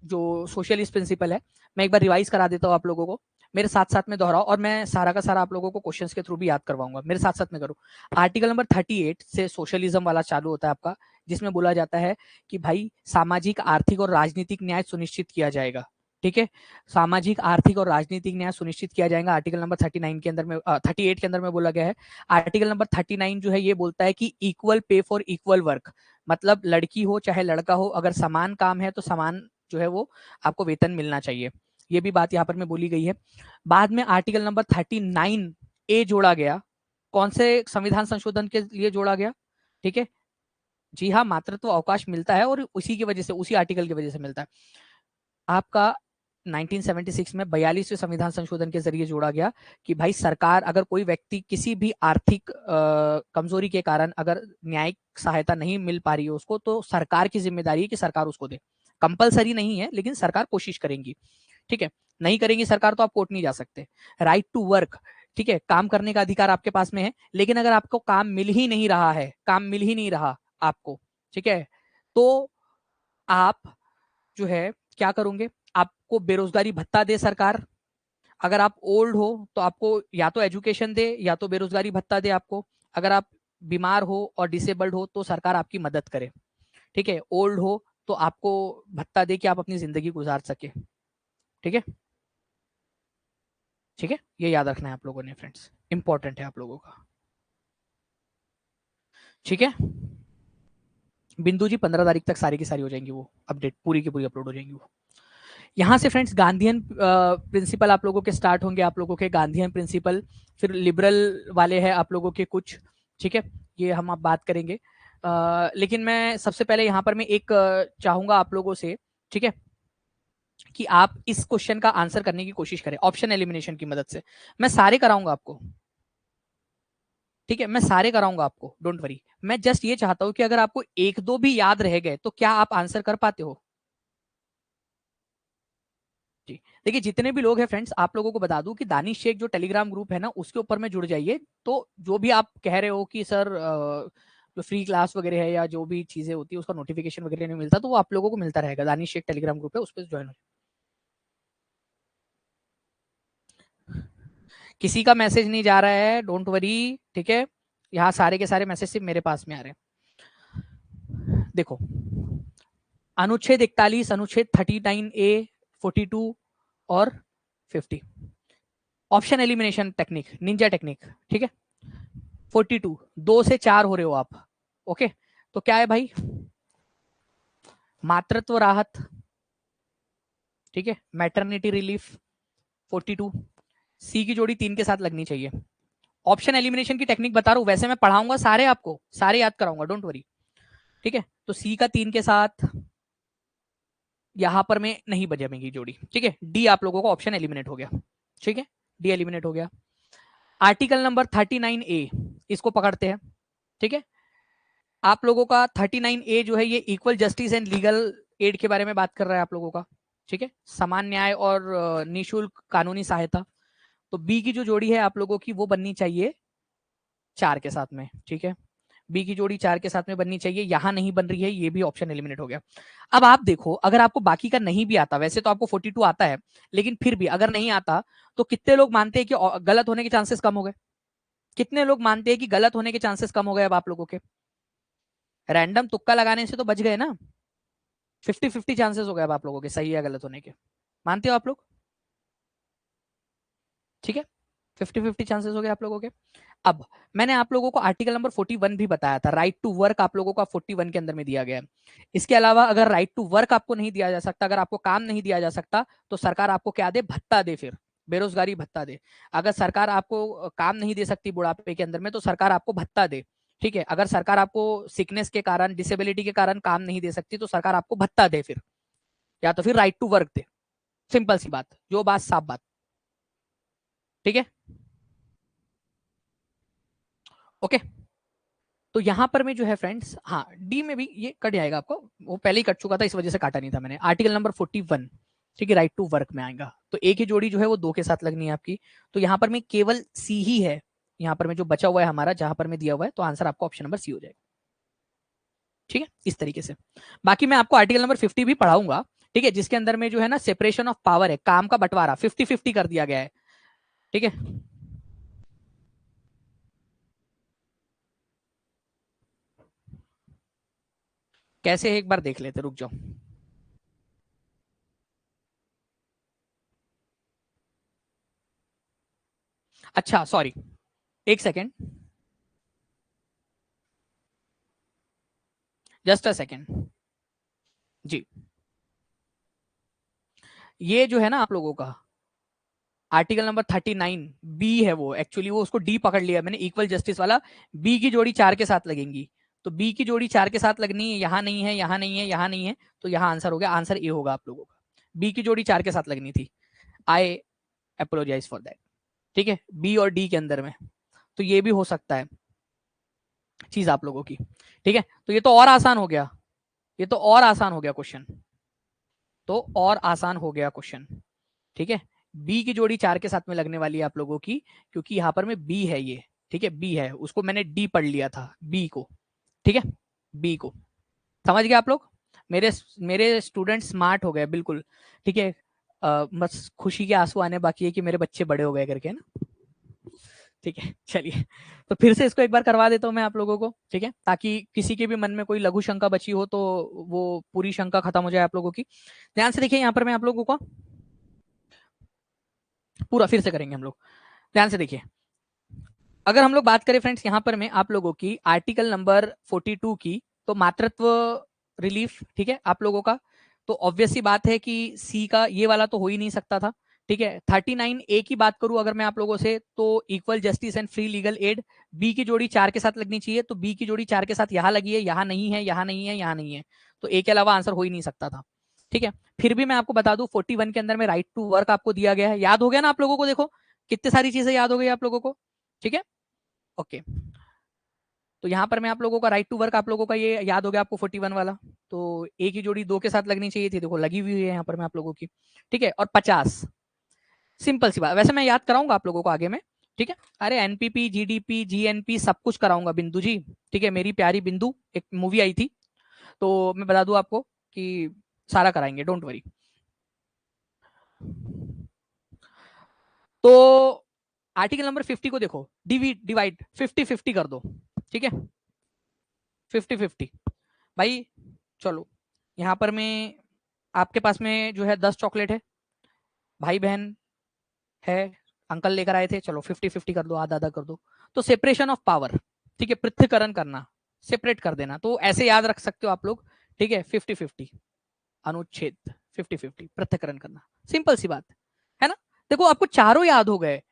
जो सोशलिस्ट प्रिंसिपल है, मैं एक बार रिवाइज करा देता हूँ आप लोगों को, मेरे साथ साथ में दोहराओ, और मैं सारा का सारा आप लोगों को क्वेश्चंस के थ्रू भी याद करवाऊंगा, मेरे साथ साथ में करो। आर्टिकल नंबर 38 से सोशलिज्म वाला चालू होता है आपका, जिसमें बोला जाता है कि भाई सामाजिक, आर्थिक और राजनीतिक न्याय सुनिश्चित किया जाएगा। ठीक है, सामाजिक, आर्थिक और राजनीतिक न्याय सुनिश्चित किया जाएगा, आर्टिकल नंबर 39 के अंदर में, 38 के अंदर में बोला गया है। आर्टिकल नंबर 39 जो है ये बोलता है कि equal pay for equal work, मतलब लड़की हो चाहे लड़का हो, अगर समान काम है तो समान जो है वो आपको वेतन मिलना चाहिए, ये भी बात यहाँ पर में बोली गई है। बाद में आर्टिकल नंबर 39A जोड़ा गया, कौन से संविधान संशोधन के लिए जोड़ा गया? ठीक है, जी हाँ, मातृत्व अवकाश मिलता है और उसी की वजह से, उसी आर्टिकल की वजह से मिलता है आपका। 1976 में 42वें संविधान संशोधन के जरिए जोड़ा गया कि भाई सरकार, अगर कोई व्यक्ति किसी भी आर्थिक कमजोरी के कारण अगर न्यायिक सहायता नहीं मिल पा रही है उसको, तो सरकार की जिम्मेदारी है कि सरकार उसको दे, कंपलसरी नहीं है लेकिन सरकार कोशिश करेंगी। ठीक है, नहीं करेंगी सरकार तो आप कोर्ट नहीं जा सकते। राइट टू वर्क, ठीक है, काम करने का अधिकार आपके पास में है, लेकिन अगर आपको काम मिल ही नहीं रहा है, काम मिल ही नहीं रहा आपको, ठीक है, तो आप जो है क्या करोगे? आपको बेरोजगारी भत्ता दे सरकार, अगर आप ओल्ड हो तो आपको या तो एजुकेशन दे या तो बेरोजगारी भत्ता दे आपको, अगर आप बीमार हो और डिसेबल्ड हो तो सरकार आपकी मदद करे। ठीक है, ओल्ड हो तो आपको भत्ता दे कि आप अपनी जिंदगी गुजार सके। ठीक है, ठीक है, ये याद रखना है आप लोगों ने फ्रेंड्स, इंपॉर्टेंट है आप लोगों का। ठीक है, बिंदु जी 15 तारीख तक सारी की सारी हो जाएंगी, वो अपडेट पूरी की पूरी अपलोड हो जाएंगी वो। यहाँ से फ्रेंड्स गांधीयन प्रिंसिपल आप लोगों के स्टार्ट होंगे, आप लोगों के गांधीयन प्रिंसिपल, फिर लिबरल वाले हैं आप लोगों के कुछ। ठीक है, ये हम अब बात करेंगे, लेकिन मैं सबसे पहले यहाँ पर मैं एक चाहूंगा आप लोगों से, ठीक है, कि आप इस क्वेश्चन का आंसर करने की कोशिश करें ऑप्शन एलिमिनेशन की मदद से। मैं सारे कराऊंगा आपको, ठीक है, मैं सारे कराऊंगा आपको, डोंट वरी। मैं जस्ट ये चाहता हूं कि अगर आपको एक दो भी याद रह गए तो क्या आप आंसर कर पाते हो? जी देखिए, जितने भी लोग हैं फ्रेंड्स, आप लोगों को बता दूं कि दानिश शेख जो टेलीग्राम ग्रुप है ना, उसके ऊपर में जुड़ जाइए। तो जो भी आप कह रहे हो कि सर जो फ्री क्लास वगैरह है या जो भी चीजें होती है उसका नोटिफिकेशन वगैरह नहीं मिलता, तो वो आप लोगों को मिलता रहेगा। दानिश शेख टेलीग्राम ग्रुप है, उस पर ज्वाइन हो। किसी का मैसेज नहीं जा रहा है, डोंट वरी, ठीक है। यहाँ सारे के सारे मैसेज सिर्फ मेरे पास में आ रहे हैं। देखो, अनुच्छेद 41, अनुच्छेद 39A, 42 और 50, option elimination technique, Ninja technique, ठीक है। 42, 2 से 4 हो रहे हो आप, ओके। तो क्या है भाई, मातृत्व राहत, ठीक है, मैटरनिटी रिलीफ, 42। सी की जोड़ी 3 के साथ लगनी चाहिए। ऑप्शन एलिमिनेशन की टेक्निक बता रहा हूं, वैसे मैं पढ़ाऊंगा सारे, आपको सारे याद कराऊंगा, डोंट वरी, ठीक है। तो सी का 3 के साथ यहां पर मैं नहीं बजेगी जोड़ी, ठीक है। डी आप लोगों को ऑप्शन एलिमिनेट हो गया, ठीक है, डी एलिमिनेट हो गया। आर्टिकल नंबर 39A, इसको पकड़ते हैं, ठीक है। आप लोगों का 39A जो है ये equal justice and legal aid के बारे में बात कर रहा है आप लोगों का, ठीक है, समान न्याय और निःशुल्क कानूनी सहायता। तो बी की जो जोड़ी है आप लोगों की वो बननी चाहिए 4 के साथ में, ठीक है। बी की जोड़ी 4 के साथ में बननी चाहिए, यहां नहीं बन रही है, ये भी ऑप्शन एलिमिनेट हो गया। अब आप देखो, अगर आपको बाकी का नहीं भी आता, वैसे तो आपको 42 आता है, लेकिन फिर भी अगर नहीं आता तो कितने लोग मानते हैं कि गलत होने के चांसेस कम हो गए? कितने लोग मानते हैं कि गलत होने के चांसेस कम हो गए? अब आप लोगों के रैंडम तुक्का लगाने से तो बच गए ना, 50-50 चांसेस हो गए अब आप लोगों के सही या गलत होने के। मानते हो आप लोग? ठीक है, 50-50 चांसेस हो गए आप लोगों के। अब मैंने आप लोगों को आर्टिकल नंबर 41 भी बताया था, राइट टू वर्क आप लोगों का 41 के अंदर में दिया गया है। इसके अलावा अगर राइट टू वर्क आपको नहीं दिया जा सकता, अगर आपको काम नहीं दिया जा सकता, तो सरकार आपको क्या दे? भत्ता दे, फिर बेरोजगारी भत्ता दे। अगर सरकार आपको काम नहीं दे सकती बुढ़ापे के अंदर में, तो सरकार आपको भत्ता दे, ठीक है। अगर सरकार आपको सिकनेस के कारण, डिसेबिलिटी के कारण काम नहीं दे सकती, तो सरकार आपको भत्ता दे फिर, या तो फिर राइट टू वर्क दे। सिंपल सी बात, जो बात साफ बात, ठीक है, ओके। तो यहां पर में जो है फ्रेंड्स, हाँ डी में भी ये कट जाएगा आपको, वो पहले ही कट चुका था, इस वजह से काटा नहीं था मैंने। आर्टिकल नंबर 41, ठीक है, राइट टू वर्क में आएगा। तो एक ही जोड़ी जो है वो 2 के साथ लगनी है आपकी। तो यहाँ पर में केवल सी ही है, यहाँ पर में जो बचा हुआ है हमारा, जहां पर में दिया हुआ है, तो आंसर आपको ऑप्शन नंबर सी हो जाएगा, ठीक है, इस तरीके से। बाकी मैं आपको आर्टिकल नंबर 50 भी पढ़ाऊंगा, ठीक है, जिसके अंदर में जो है ना सेपरेशन ऑफ पावर है, काम का बंटवारा 50-50 कर दिया गया है, ठीक है। कैसे है एक बार देख लेते, रुक जाओ। अच्छा सॉरी, एक सेकेंड, जस्ट अ सेकेंड जी। ये जो है ना आप लोगों का आर्टिकल नंबर 39 बी है, वो एक्चुअली वो उसको डी पकड़ लिया मैंने, इक्वल जस्टिस वाला। बी की जोड़ी 4 के साथ लगेंगी, तो बी की जोड़ी 4 के साथ लगनी है, यहाँ नहीं है, यहाँ नहीं है, यहाँ नहीं है, तो यहाँ आंसर हो गया, आंसर ए होगा आप लोगों का। बी की जोड़ी 4 के साथ लगनी थी, आई अपोलोजाइज फॉर दैट, ठीक है, बी और डी के अंदर में। तो ये भी हो सकता है चीज आप लोगों की, ठीक है। तो ये तो और आसान हो गया, ये तो और आसान हो गया क्वेश्चन, तो और आसान हो गया क्वेश्चन, ठीक है। बी की जोड़ी 4 के साथ में लगने वाली है आप लोगों की, क्योंकि यहां पर में बी है ये, ठीक है, बी है, उसको मैंने डी पढ़ लिया था बी को, ठीक है, बी को। समझ गए आप लोग? मेरे मेरे स्टूडेंट स्मार्ट हो गए बिल्कुल, ठीक है। बस खुशी के आंसू आने बाकी है कि मेरे बच्चे बड़े हो गए करके ना, ठीक है। चलिए, तो फिर से इसको एक बार करवा देता हूँ मैं आप लोगों को, ठीक है, ताकि किसी के भी मन में कोई लघु शंका बची हो तो वो पूरी शंका खत्म हो जाए आप लोगों की। ध्यान से देखिए, यहाँ पर मैं आप लोगों को पूरा फिर से करेंगे हम लोग, ध्यान से देखिए। अगर हम लोग बात करें फ्रेंड्स यहाँ पर मैं आप लोगों की आर्टिकल नंबर 42 की, तो मातृत्व रिलीफ, ठीक है, आप लोगों का, तो ऑब्वियस सी बात है कि सी का ये वाला तो हो ही नहीं सकता था, ठीक है। 39A की बात करूं अगर मैं आप लोगों से, तो equal justice and free legal aid, B की जोड़ी 4 के साथ लगनी चाहिए, तो बी की जोड़ी 4 के साथ यहाँ लगी है, यहाँ नहीं है, यहाँ नहीं है, यहाँ नहीं है, तो ए के अलावा आंसर हो ही नहीं सकता था, ठीक है। फिर भी मैं आपको बता दूं 41 के अंदर में राइट टू वर्क आपको दिया गया है, याद हो गया ना आप लोगों को? देखो कितनी सारी चीजें याद हो गई आप लोगों को, ठीक है, ओके। तो यहाँ पर मैं आप लोगों का राइट टू वर्क आप लोगों का ये याद हो गया आपको 41 वाला, तो एक ही जोड़ी दो के साथ लगनी चाहिए थी, देखो लगी हुई है यहाँ पर मैं आप लोगों की, ठीक है। और 50, सिंपल सी बात, वैसे मैं याद कराऊंगा आप लोगों को आगे में, ठीक है। अरे एनपीपी जीडीपी जीएनपी सब कुछ कराऊंगा बिंदु जी, ठीक है। मेरी प्यारी बिंदु एक मूवी आई थी, तो मैं बता दूं आपको कि सारा कराएंगे, डोंट वरी। तो आर्टिकल नंबर 50 को देखो, डिवाइड 50-50 कर दो, ठीक है। 50-50 भाई, चलो यहाँ पर मैं आपके पास में जो है 10 चॉकलेट है, भाई बहन है, अंकल लेकर आए थे, चलो 50-50 कर दो, आधा आधा कर दो। तो सेपरेशन ऑफ पावर, ठीक है, पृथ्वीकरण करना, सेपरेट कर देना, तो ऐसे याद रख सकते हो आप लोग, ठीक है। 50-50 अनुच्छेद, 50-50 पृथ्वीकरण करना, सिंपल सी बात है ना। देखो आपको चारों याद हो गए,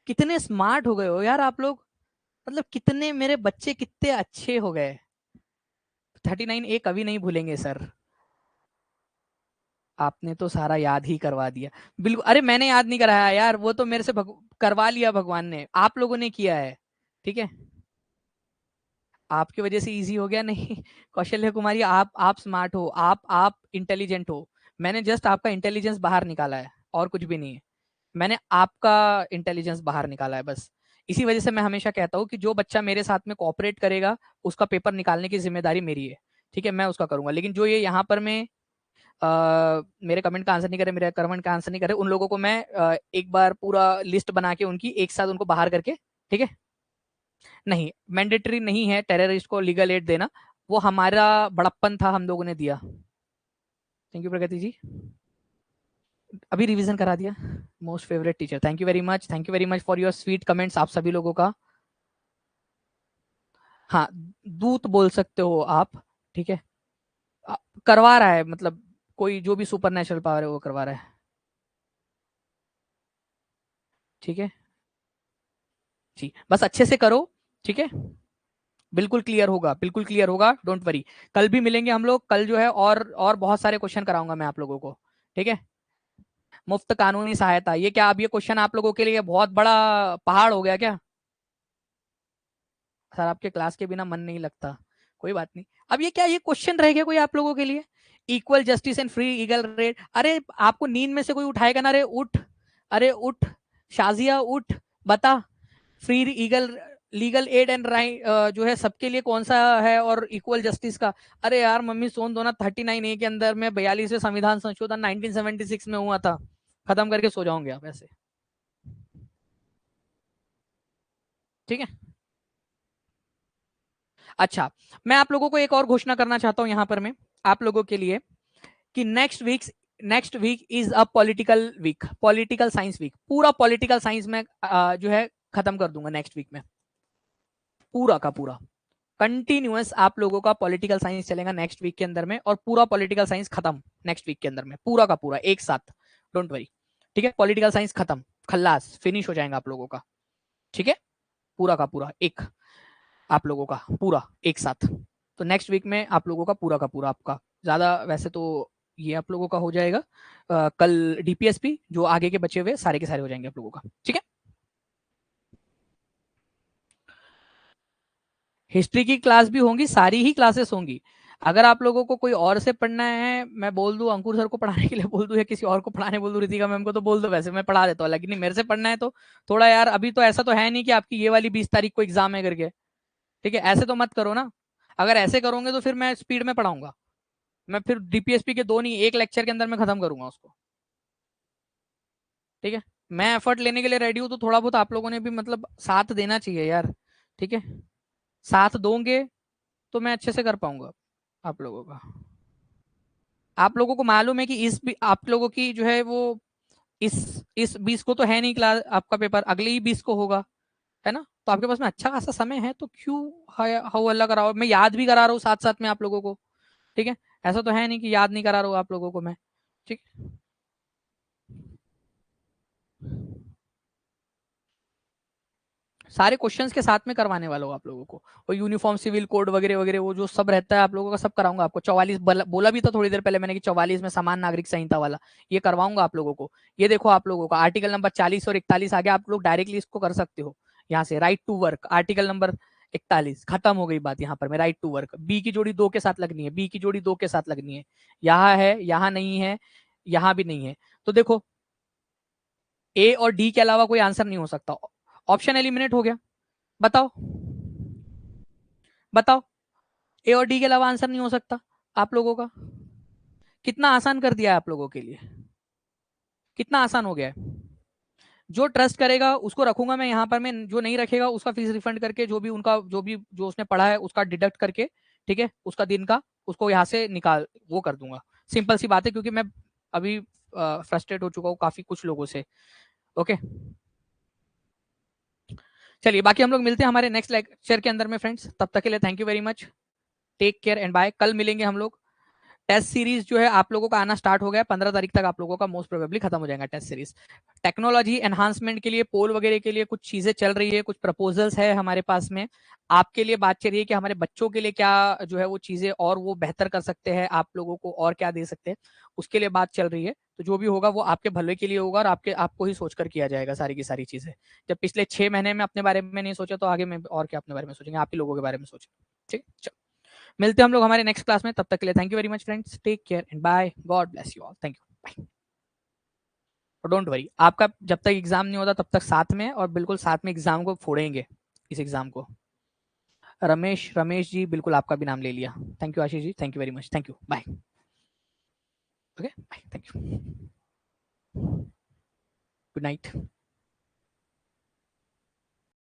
कितने स्मार्ट हो गए हो यार आप लोग, मतलब कितने मेरे बच्चे कितने अच्छे हो गए। 39 ए कभी नहीं भूलेंगे सर, आपने तो सारा याद ही करवा दिया। बिल्कुल, अरे मैंने याद नहीं कराया यार, वो तो मेरे से करवा लिया भगवान ने, आप लोगों ने किया है, ठीक है। आपकी वजह से इजी हो गया नहीं कौशल्य कुमारी, आप स्मार्ट हो, आप इंटेलिजेंट हो, मैंने जस्ट आपका इंटेलिजेंस बाहर निकाला है, और कुछ भी नहीं है, मैंने आपका इंटेलिजेंस बाहर निकाला है बस। इसी वजह से मैं हमेशा कहता हूँ कि जो बच्चा मेरे साथ में कोऑपरेट करेगा उसका पेपर निकालने की जिम्मेदारी मेरी है, ठीक है, मैं उसका करूंगा। लेकिन जो ये यहाँ पर मैं मेरे कमेंट का आंसर नहीं करे, मेरे कमेंट का आंसर नहीं करे, उन लोगों को मैं एक बार पूरा लिस्ट बना के उनकी एक साथ उनको बाहर करके, ठीक है। नहीं, मैंडेटरी नहीं है टेररिस्ट को लीगल एड देना, वो हमारा बड़प्पन था, हम लोगों ने दिया। थैंक यू प्रगति जी, अभी रिवीजन करा दिया। Most favourite teacher, thank you very much, thank you very much for your sweet comments आप सभी लोगों का। हाँ, दूत बोल सकते हो आप, ठीक है। करवा रहा है, मतलब कोई जो भी सुपर नेचुरल पावर है वो करवा रहा है, ठीक है जी, बस अच्छे से करो, ठीक है। बिल्कुल क्लियर होगा, बिल्कुल क्लियर होगा, डोंट वरी। कल भी मिलेंगे हम लोग, कल जो है और बहुत सारे क्वेश्चन कराऊंगा मैं आप लोगों को, ठीक है। मुफ्त कानूनी सहायता, ये क्या, अब ये क्वेश्चन आप लोगों के लिए बहुत बड़ा पहाड़ हो गया क्या? सर आपके क्लास के बिना मन नहीं लगता, कोई बात नहीं। अब ये क्या, ये क्वेश्चन रह गया कोई आप लोगों के लिए? Equal justice and free eagle rate, अरे आपको नींद में से कोई उठाएगा ना, अरे उठ, अरे उठ, शाजिया उठ, बता, free eagle legal aid and right जो है सबके लिए कौन सा है, और इक्वल जस्टिस का? अरे यार मम्मी सोन दो ना, 39 ए के अंदर में 42वें संविधान संशोधन 1976 में हुआ था, खत्म करके सो जाओगे आप ऐसे, ठीक है। अच्छा, मैं आप लोगों को एक और घोषणा करना चाहता हूं यहां पर मैं आप लोगों के लिए, कि next week is a political week, political science week, पूरा पॉलिटिकल साइंस में जो है खत्म कर दूंगा नेक्स्ट वीक में, पूरा का पूरा कंटिन्यूअस आप लोगों का पॉलिटिकल साइंस चलेगा नेक्स्ट वीक के अंदर में, और पूरा पॉलिटिकल साइंस खत्म नेक्स्ट वीक के अंदर में, पूरा का पूरा एक साथ, डोंट वरी, ठीक है। पॉलिटिकल साइंस खत्म, खल्लास, फिनिश हो जाएगा आप लोगों का, ठीक है, पूरा का पूरा एक, आप लोगों का पूरा एक साथ। तो नेक्स्ट वीक में आप लोगों का पूरा आपका, ज्यादा वैसे तो ये आप लोगों का हो जाएगा, कल डीपीएसपी जो आगे के बचे हुए सारे के सारे हो जाएंगे आप लोगों का, ठीक है। हिस्ट्री की क्लास भी होंगी, सारी ही क्लासेस होंगी। अगर आप लोगों को कोई और से पढ़ना है, मैं बोल दूं अंकुर सर को पढ़ाने के लिए बोल दूं, या किसी और को पढ़ाने बोल दूं, रितिका मैम को, तो बोल दो, वैसे मैं पढ़ा देता हूँ, लेकिन नहीं मेरे से पढ़ना है तो थोड़ा यार, अभी तो ऐसा तो है नहीं कि आपकी ये वाली 20 तारीख को एग्जाम है करके, ठीक है, ऐसे तो मत करो ना। अगर ऐसे करोगे तो फिर मैं स्पीड में पढ़ाऊंगा, मैं फिर डीपीएसपी के दो नहीं एक लेक्चर के अंदर में खत्म करूंगा उसको, ठीक है। मैं एफर्ट लेने के लिए रेडी हूँ, तो थोड़ा बहुत आप लोगों ने भी मतलब साथ देना चाहिए यार, ठीक है। साथ दोगे तो मैं अच्छे से कर पाऊंगा आप लोगों का। आप लोगों को मालूम है कि आप लोगों की जो है वो इस 20 को तो है नहीं क्लास, आपका पेपर अगले ही 20 को होगा, है ना। तो आपके पास में अच्छा खासा समय है, तो क्यों हाउ अल्लाह कराओ, मैं याद भी करा रहा हूँ साथ साथ में आप लोगों को, ठीक है। ऐसा तो है नहीं कि याद नहीं करा रहा हूँ आप लोगों को मैं, ठीक है। सारे क्वेश्चंस के साथ में करवाने वाला हूँ आप लोगों को, और यूनिफॉर्म सिविल कोड वगैरह वगैरह वो जो सब रहता है आप लोगों का सब कराऊंगा आपको। 44 बोला भी था थोड़ी देर पहले मैंने कि 44 में समान नागरिक संहिता वाला, ये करवाऊंगा आप लोगों को। ये देखो आप लोगों का आर्टिकल नंबर 40 और 41 आगे आप लोग डायरेक्टली इसको कर सकते हो यहाँ से, right to work article number 41, खत्म हो गई बात यहाँ पर। मैं राइट टू वर्क, बी की जोड़ी 2 के साथ लगनी है, बी की जोड़ी 2 के साथ लगनी है, यहाँ है, यहाँ नहीं है, यहाँ भी नहीं है। तो देखो ए और डी के अलावा कोई आंसर नहीं हो सकता, ऑप्शन एलिमिनेट हो गया। बताओ बताओ, ए और डी के अलावा आंसर नहीं हो सकता आप लोगों का। कितना आसान कर दिया है आप लोगों के लिए, कितना आसान हो गया है। जो ट्रस्ट करेगा उसको रखूंगा मैं यहाँ पर, मैं जो नहीं रखेगा उसका फीस रिफंड करके, जो भी उनका जो उसने पढ़ा है उसका डिडक्ट करके, ठीक है, उसका दिन का उसको यहाँ से निकाल वो कर दूंगा। सिंपल सी बात है, क्योंकि मैं अभी फ्रस्ट्रेट हो चुका हूँ काफी कुछ लोगों से। ओके, चलिए बाकी हम लोग मिलते हैं हमारे नेक्स्ट लेक्चर के अंदर में फ्रेंड्स। तब तक के लिए thank you very much, take care and bye. कल मिलेंगे हम लोग। टेस्ट सीरीज जो है आप लोगों का आना स्टार्ट हो गया, 15 तारीख तक आप लोगों का मोस्ट प्रोबेबली खत्म हो जाएगा टेस्ट सीरीज। टेक्नोलॉजी एनहांसमेंट के लिए पोल वगैरह के लिए कुछ चीजें चल रही है, कुछ प्रपोजल्स है हमारे पास में। आपके लिए बात चल रही है कि हमारे बच्चों के लिए क्या जो है वो चीजें और वो बेहतर कर सकते हैं, आप लोगों को और क्या दे सकते हैं, उसके लिए बात चल रही है। तो जो भी होगा वो आपके भले के लिए होगा, और आपको ही सोचकर किया जाएगा सारी की सारी चीजें। जब पिछले 6 महीने में अपने बारे में नहीं सोचा, तो आगे में और क्या अपने बारे में सोचेंगे, आप ही लोगों के बारे में सोचें। ठीक, चलो मिलते हैं हम लोग हमारे नेक्स्ट क्लास में। तब तक के लिए thank you very much friends, take care and bye, god bless you all, thank you, bye. और डोंट वरी, आपका जब तक एग्जाम नहीं होता तब तक साथ में, और बिल्कुल साथ में एग्जाम को फोड़ेंगे, इस एग्जाम को। रमेश, रमेश जी बिल्कुल आपका भी नाम ले लिया। Thank you Ashish ji, thank you very much, thank you, bye. Okay bye, thank you, good night.